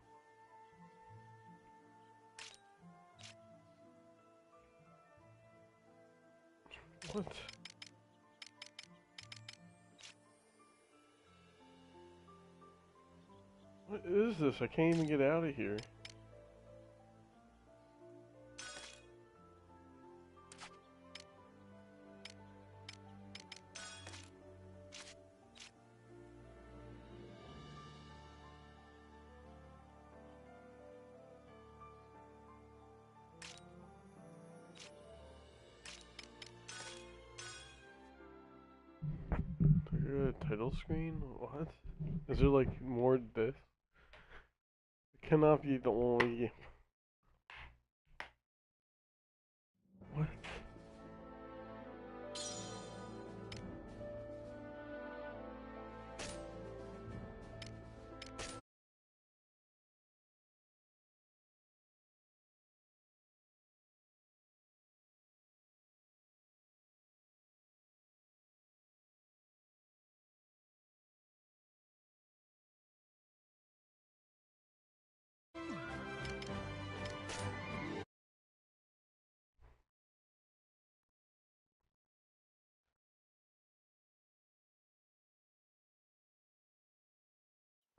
What? What is this? I can't even get out of here. There a title screen? What? Is there like more to this? It cannot be the only. What?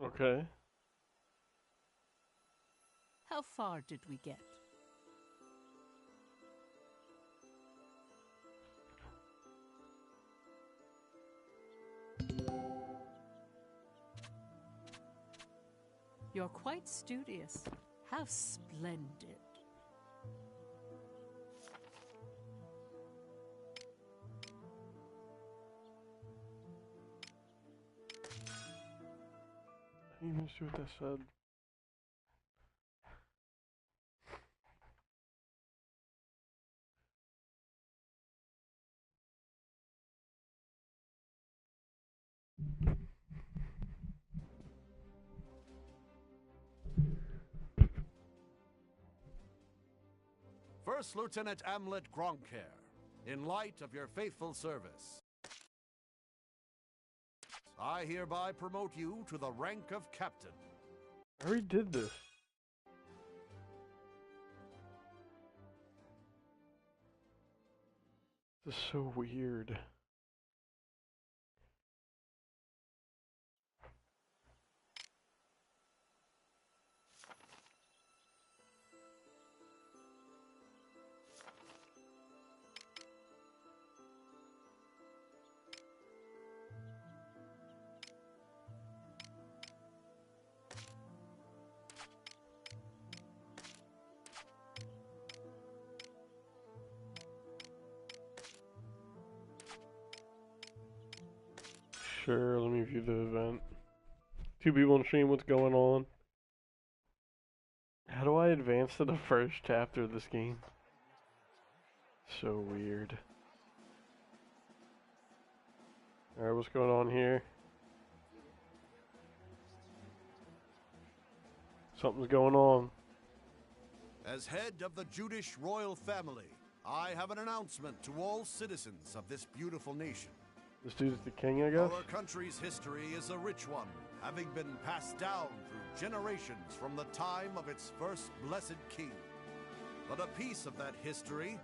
Okay. How far did we get? You're quite studious. How splendid. I didn't even see what that said. First Lieutenant Amlet Gronker, in light of your faithful service, I hereby promote you to the rank of captain. I already did this. This is so weird. Sure, let me view the event. 2 people on stream, what's going on? How do I advance to the first chapter of this game? So weird. Alright, what's going on here? Something's going on. As head of the Judish royal family, I have an announcement to all citizens of this beautiful nation. This dude's the king, I guess? Our country's history is a rich one, having been passed down through generations from the time of its first blessed king. But a piece of that history,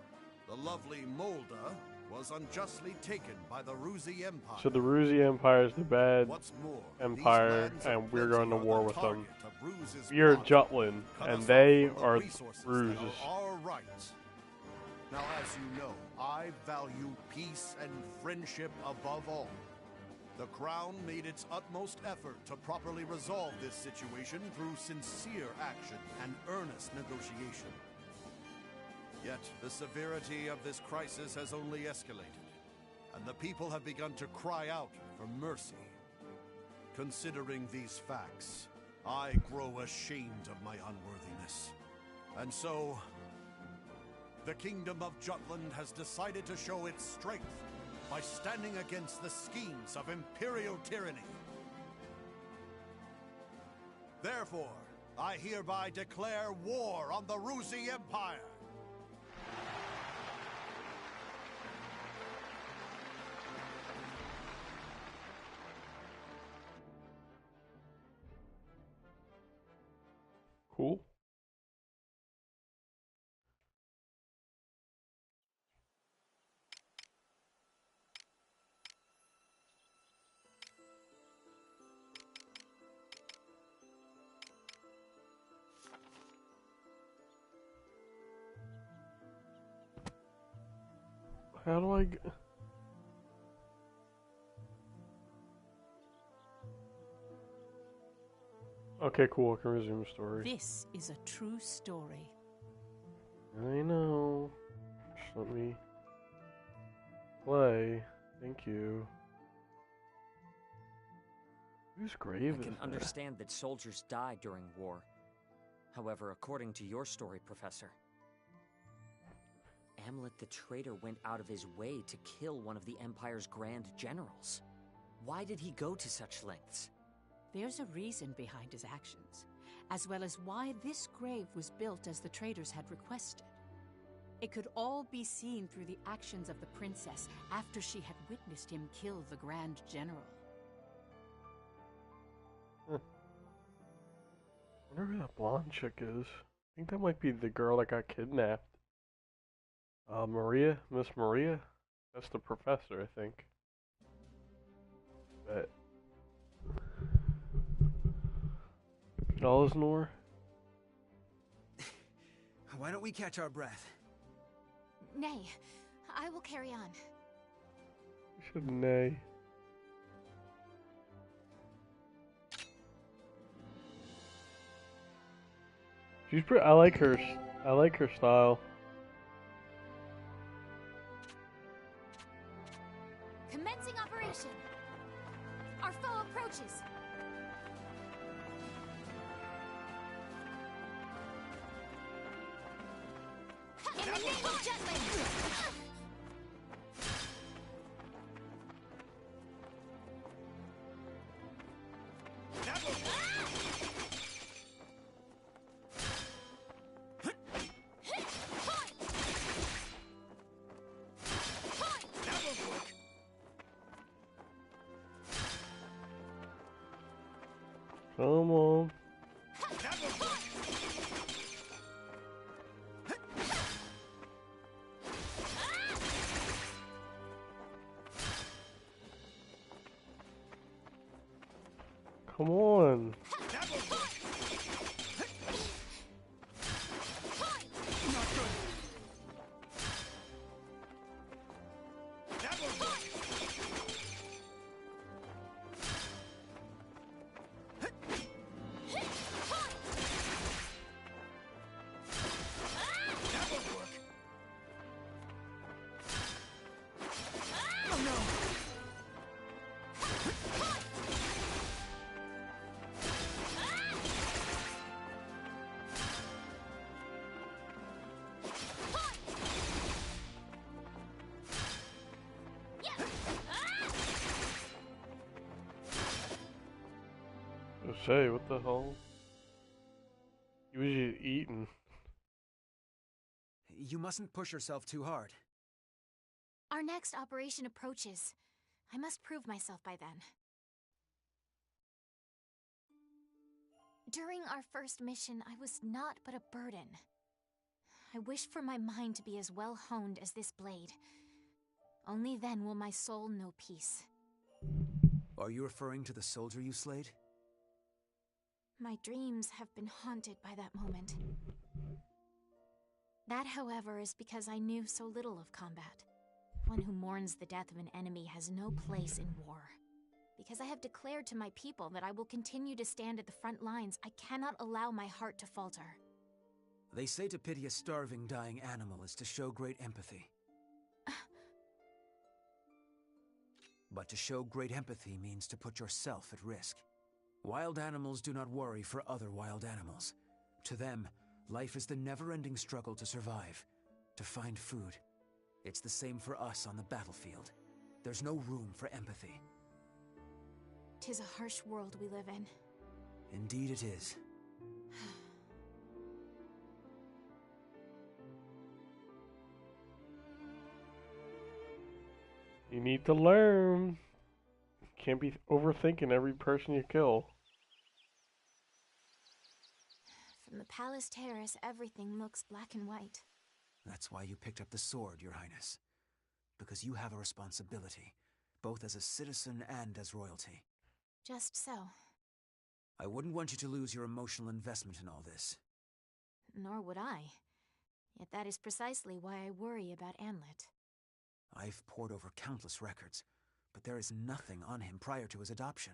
the lovely Molda, was unjustly taken by the Ruzi Empire. So the Ruzi Empire is the bad more, empire, and we're going to war with them. Ruze's We are plot, Jutland, cut and us they off from the are resources that Ruzes. are our rights. Now, as you know, I value peace and friendship above all. The Crown made its utmost effort to properly resolve this situation through sincere action and earnest negotiation. Yet, the severity of this crisis has only escalated, and the people have begun to cry out for mercy. Considering these facts, I grow ashamed of my unworthiness. And so, the Kingdom of Jutland has decided to show its strength by standing against the schemes of imperial tyranny. Therefore, I hereby declare war on the Ruzi Empire. Cool. How do I g- Okay, cool, I can resume story. This is a true story. I know. Just let me play. Thank you. Whose grave I is can that? understand that soldiers die during war. However, according to your story, Professor, Amlet the traitor went out of his way to kill one of the Empire's grand generals. Why did he go to such lengths? There's a reason behind his actions, as well as why this grave was built as the traders had requested. It could all be seen through the actions of the princess after she had witnessed him kill the Grand General. I wonder who that blonde chick is. I think that might be the girl that got kidnapped. Maria? Miss Maria? That's the professor, I think. Bet. Alesnor? Why don't we catch our breath? Nay, I will carry on. You should nay. She's pretty. I like her. I like her style. Commencing operation. Our foe approaches. In the name of Jutland! Come on. Come on. Say, what the hell? He was just eating. You mustn't push yourself too hard. Our next operation approaches. I must prove myself by then. During our first mission, I was not but a burden. I wish for my mind to be as well honed as this blade. Only then will my soul know peace. Are you referring to the soldier you slayed? My dreams have been haunted by that moment. That, however, is because I knew so little of combat. One who mourns the death of an enemy has no place in war. Because I have declared to my people that I will continue to stand at the front lines, I cannot allow my heart to falter. They say to pity a starving, dying animal is to show great empathy. But to show great empathy means to put yourself at risk. Wild animals do not worry for other wild animals. To them, life is the never-ending struggle to survive, to find food. It's the same for us on the battlefield. There's no room for empathy. 'Tis a harsh world we live in. Indeed it is. You need to learn. Can't be overthinking every person you kill. From the palace terrace, everything looks black and white. That's why you picked up the sword, Your Highness. Because you have a responsibility, both as a citizen and as royalty. Just so. I wouldn't want you to lose your emotional investment in all this. Nor would I. Yet that is precisely why I worry about Amlet. I've pored over countless records, but there is nothing on him prior to his adoption.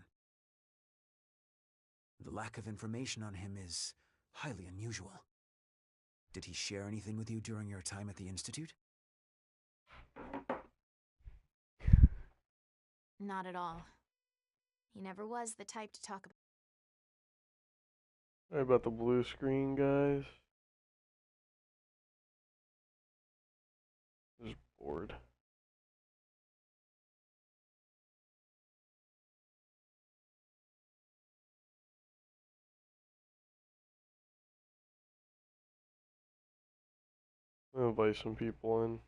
The lack of information on him is highly unusual. Did he share anything with you during your time at the Institute? Not at all. He never was the type to talk about. Sorry about the blue screen, guys. Just bored. I'll invite some people in.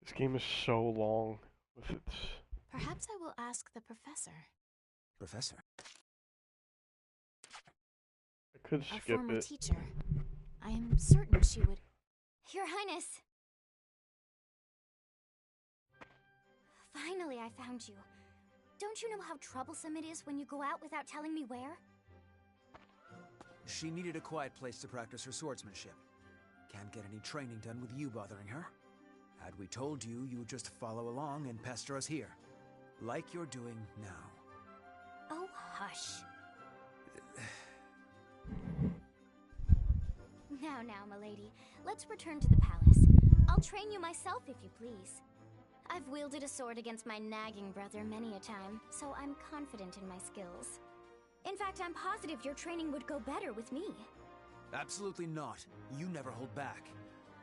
This game is so long with its... Perhaps I will ask the professor. Professor? I could Our skip former it. teacher. I am certain she would... Your Highness! Finally, I found you. Don't you know how troublesome it is when you go out without telling me where? She needed a quiet place to practice her swordsmanship. Can't get any training done with you bothering her. Had we told you, you would just follow along and pester us here. Like you're doing now. Oh, hush. Now, milady. Let's return to the palace. I'll train you myself, if you please. I've wielded a sword against my nagging brother many a time, so I'm confident in my skills. In fact, I'm positive your training would go better with me. Absolutely not. You never hold back.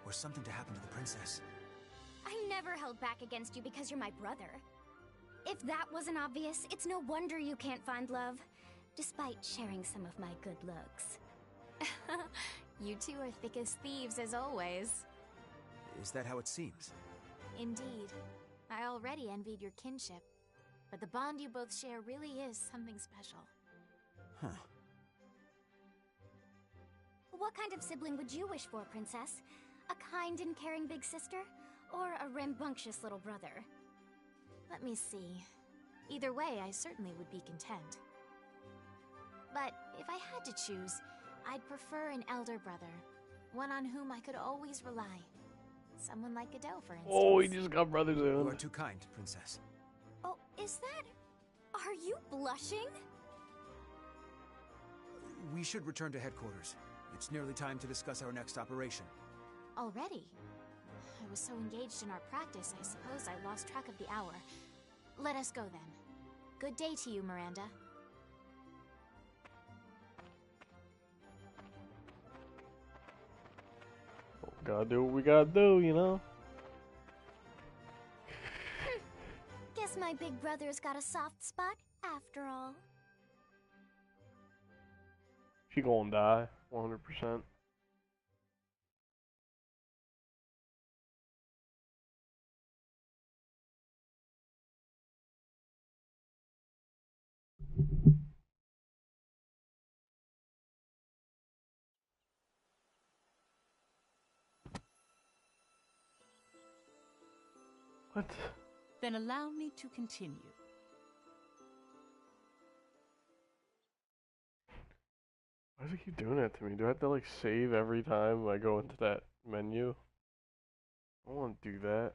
Or something to happen to the princess. I never held back against you because you're my brother. If that wasn't obvious, it's no wonder you can't find love, despite sharing some of my good looks. You two are thick as thieves, as always. Is that how it seems? Indeed. I already envied your kinship, but the bond you both share really is something special. Huh. What kind of sibling would you wish for, Princess? A kind and caring big sister? Or a rambunctious little brother? Let me see. Either way, I certainly would be content. But if I had to choose, I'd prefer an elder brother. One on whom I could always rely. Someone like Adele, for instance. Oh, he just got brothers in. You are too kind, Princess. Oh, is that... Are you blushing? We should return to headquarters. It's nearly time to discuss our next operation. Already? I was so engaged in our practice, I suppose I lost track of the hour. Let us go then. Good day to you, Miranda. Gotta do what we gotta do, you know? Guess my big brother's got a soft spot, after all. She gonna die, 100%. What? Then allow me to continue. Why does it keep doing that to me? Do I have to like save every time I go into that menu? I don't want to do that.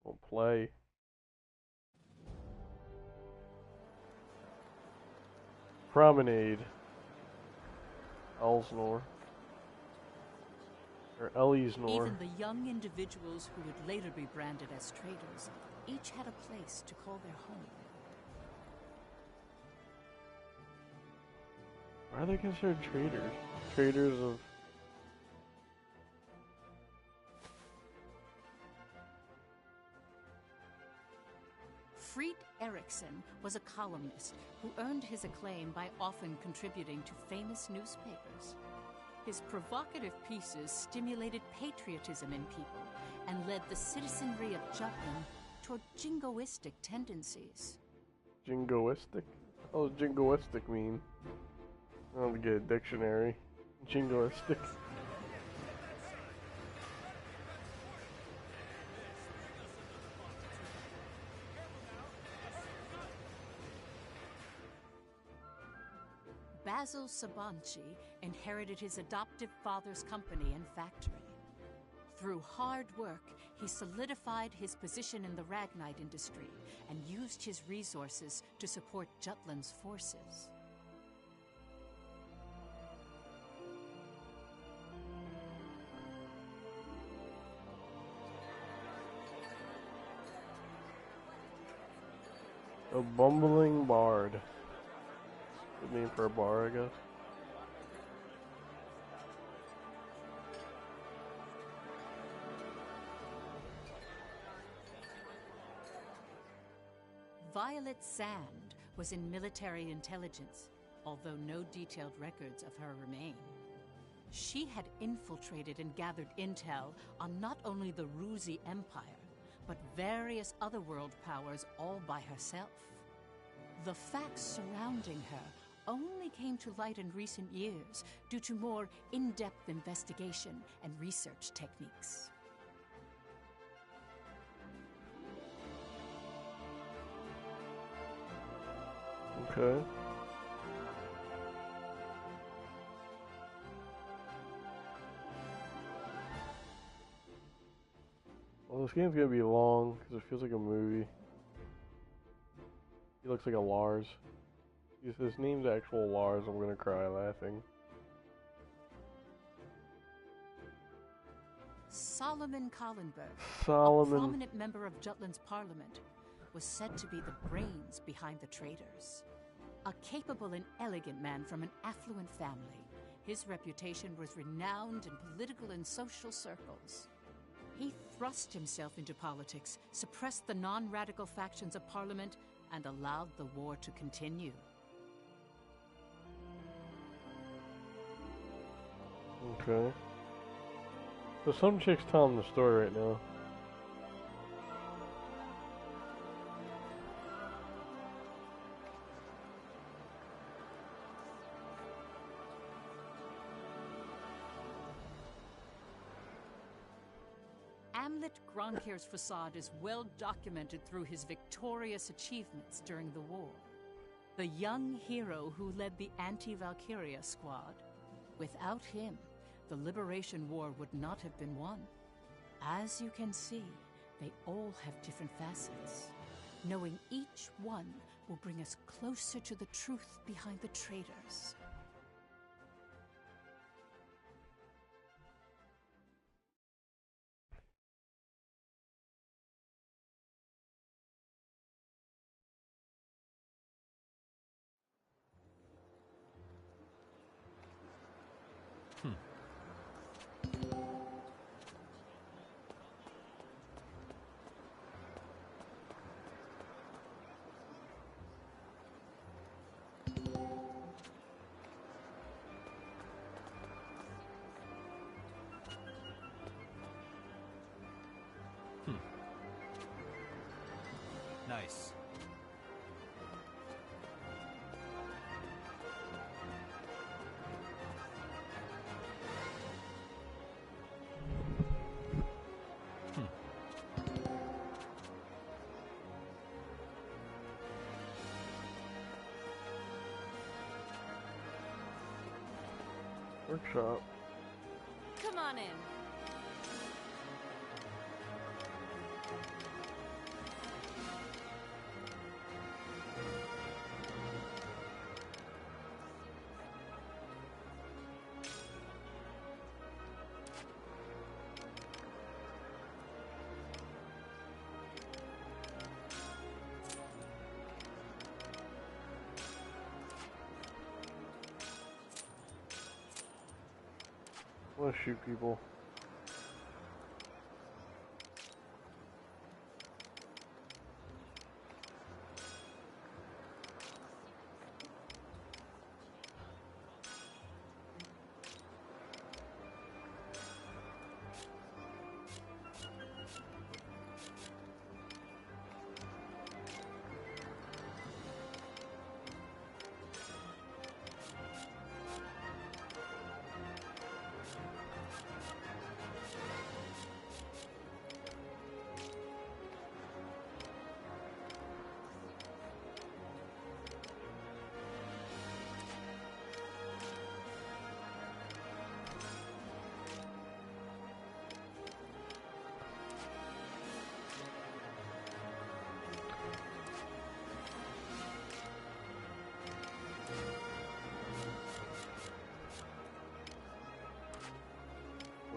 I'll play. Promenade. Elsnor. Or Elisnor. Even the young individuals who would later be branded as traitors each had a place to call their home. Why are they considered traitors? Traitors of... Fried Eriksson was a columnist who earned his acclaim by often contributing to famous newspapers. His provocative pieces stimulated patriotism in people and led the citizenry of Jutland toward jingoistic tendencies. Jingoistic? What does jingoistic mean? I don't get a dictionary. Jingoistic. Basil Sabanci inherited his adoptive father's company and factory. Through hard work, he solidified his position in the Ragnite industry and used his resources to support Jutland's forces. A bumbling bard. Good name for a bar, I guess. Violet Sand was in military intelligence, although no detailed records of her remain. She had infiltrated and gathered intel on not only the Ruzi Empire, but various other world powers all by herself. The facts surrounding her only came to light in recent years due to more in-depth investigation and research techniques. Okay. Well, this game's gonna be long because it feels like a movie. He looks like a Lars. If his name's actual Lars, I'm gonna cry laughing. Solomon Kallenberg, Solomon. a prominent member of Jutland's parliament, was said to be the brains behind the traitors. A capable and elegant man from an affluent family, his reputation was renowned in political and social circles. He thrust himself into politics, suppressed the non-radical factions of parliament, and allowed the war to continue. Okay. So some chick's telling the story right now. Amlet Gronkir's facade is well documented through his victorious achievements during the war. The young hero who led the anti-Valkyria squad. Without him, the Liberation War would not have been won. As you can see, they all have different facets. Knowing each one will bring us closer to the truth behind the traitors. Nice. Workshop. Come on in. I want to shoot people.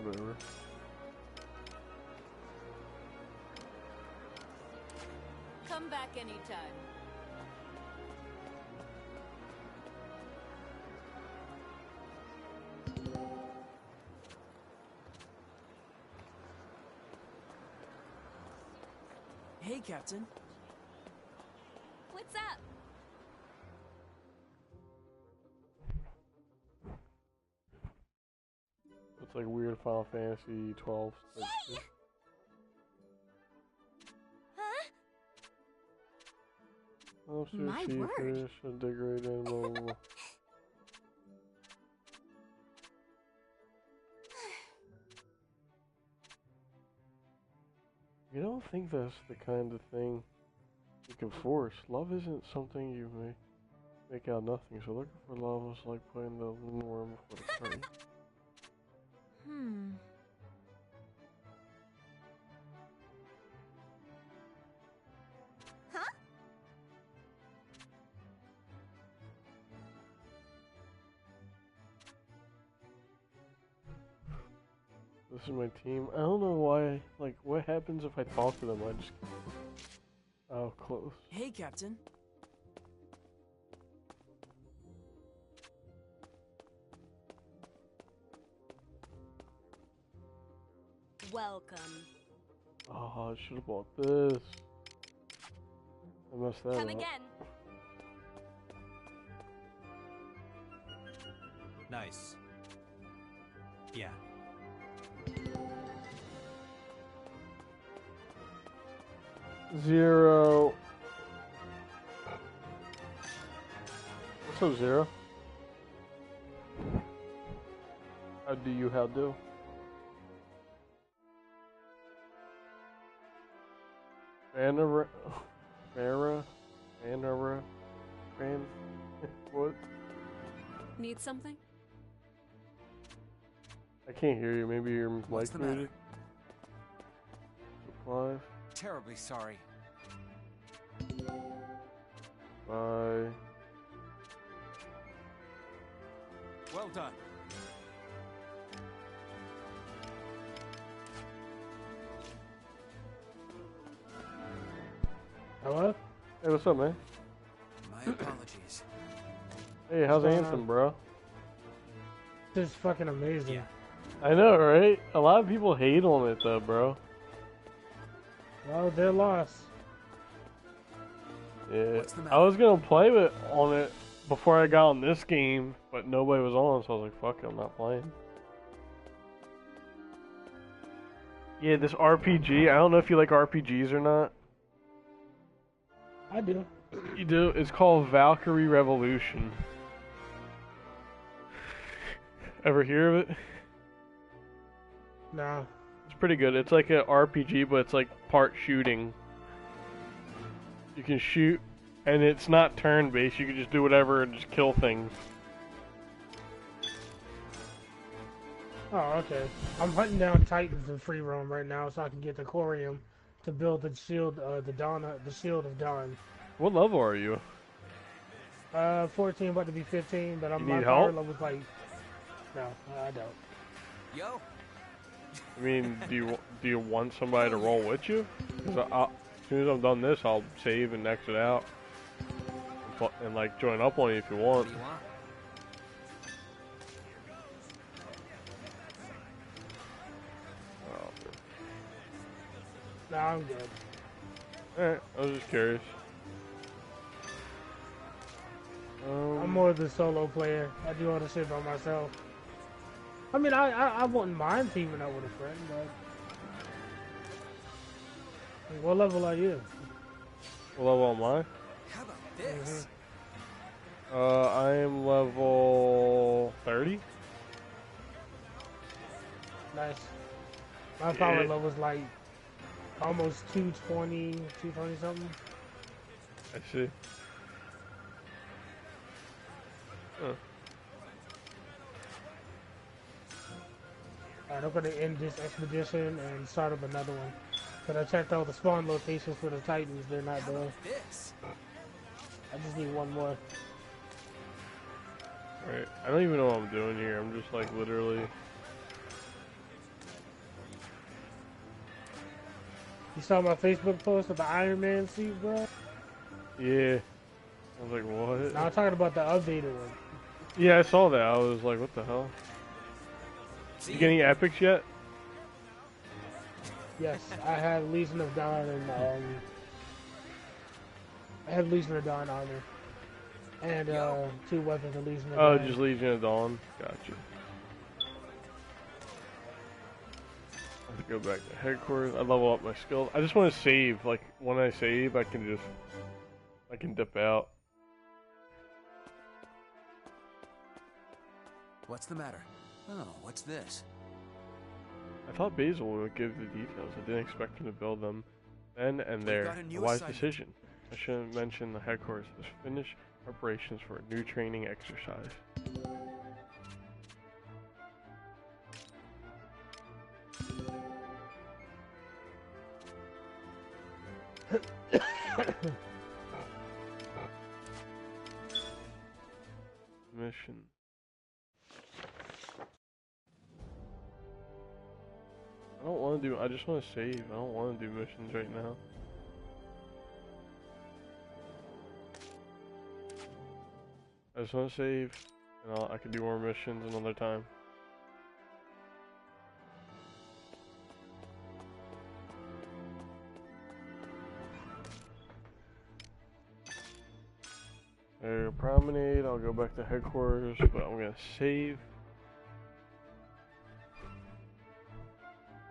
Whatever. Come back anytime. Hey, Captain. What's up? It's like weird Final Fantasy 12. Yay! Huh? Oh, My word. fish, a decorated animal. You don't think that's the kind of thing you can force. Love isn't something you make out of nothing. So looking for love is like putting the worm before the party. Huh? This is my team. I don't know why. Like, what happens if I talk to them? I just. Oh, close. Hey, Captain. Welcome. Oh, I should have bought this. I messed that Come up. again. Nice. Yeah. Zero. What's up, Zero? How do you how do? What? Need something? I can't hear you. Maybe your What's mic the matter? muted. Supplies. Terribly sorry. Bye. Well done. Hello? Hey, what's up, man? My apologies. Hey, how's What's going Anthem, on? bro? This is fucking amazing. I know, right? A lot of people hate on it, though, bro. Well, they're lost. Yeah, I was gonna play on it before I got on this game, but nobody was on, so I was like, fuck it, I'm not playing. Yeah, this RPG, I don't know if you like RPGs or not. I do. You do? It's called Valkyrie Revolution. Ever hear of it? No. It's pretty good. It's like an RPG, but it's like part shooting. You can shoot, and it's not turn-based. You can just do whatever and just kill things. Oh, okay. I'm hunting down Titans in free roam right now so I can get the Corium to build the shield, the shield of Dawn. What level are you? 14, about to be 15, but You my need power help? level's like, no, I don't. Yo. I mean, do you want somebody to roll with you? 'Cause as soon as I'm done this, I'll save and exit out, and like join up on you if you want. What do you want? Nah, I'm good. Alright, I was just curious. I'm more of the solo player. I do all the shit by myself. I mean, I wouldn't mind teaming up with a friend, but... Like, what level are you? What level am I? How about this? I am level 30. Nice. My power level is like almost 220, 220 something. I see. Huh. Alright, I'm gonna end this expedition and start up another one. Cause I checked out the spawn locations for the Titans, they're not there. I just need one more. Alright, I don't even know what I'm doing here. I'm just like literally... You saw my Facebook post of the Iron Man suit, bro? Yeah. I was like, what? No, I'm talking about the updated one. Yeah, I saw that. I was like, what the hell? You getting epics yet? Yes, I have Legion of Dawn and I have Legion of Dawn armor. And 2 weapons of Legion of Dawn. Oh, just Legion of Dawn. Gotcha. Let's go back to headquarters. I level up my skills. I just want to save. Like, when I save, I can dip out. What's the matter? Oh, what's this? I thought Basil would give the details. I didn't expect him to build them then and there. A wise decision. I shouldn't mention the headquarters. Let's finish preparations for a new training exercise. Mission. I don't want to do. I just want to save. I don't want to do missions right now. I just want to save, and I can do more missions another time. There, promenade. I'll go back to headquarters, but I'm gonna save.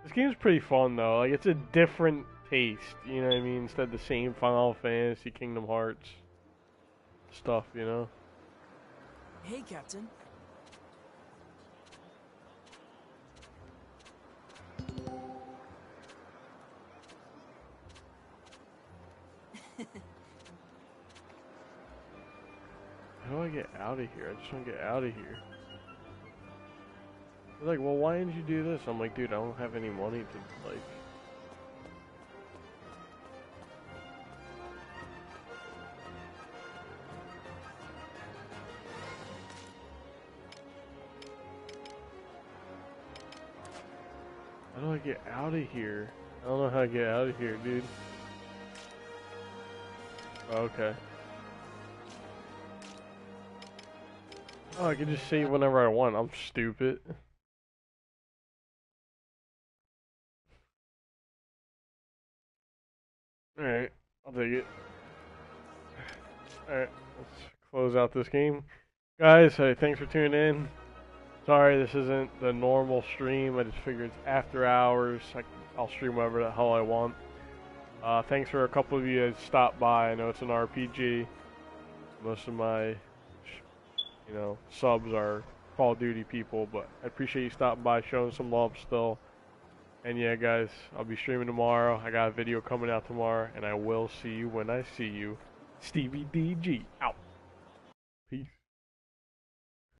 This game's pretty fun though. Like, it's a different taste. You know what I mean? Instead of the same Final Fantasy, Kingdom Hearts stuff. You know. Hey, Captain. How do I get out of here? I just want to get out of here. They're like, well, why didn't you do this? I'm like, dude, I don't have any money to, like... How do I get out of here? I don't know how to get out of here, dude. Oh, okay. Oh, I can just save whenever I want. I'm stupid. Alright, I'll take it. Alright, let's close out this game. Guys, hey, thanks for tuning in. Sorry this isn't the normal stream. I just figured it's after hours. I'll stream whatever the hell I want. Thanks for a couple of you that stopped by. I know it's an RPG. Most of my, you know, subs are Call of Duty people, but I appreciate you stopping by, showing some love still. And yeah, guys, I'll be streaming tomorrow. I got a video coming out tomorrow, and I will see you when I see you. Stevie DG, out.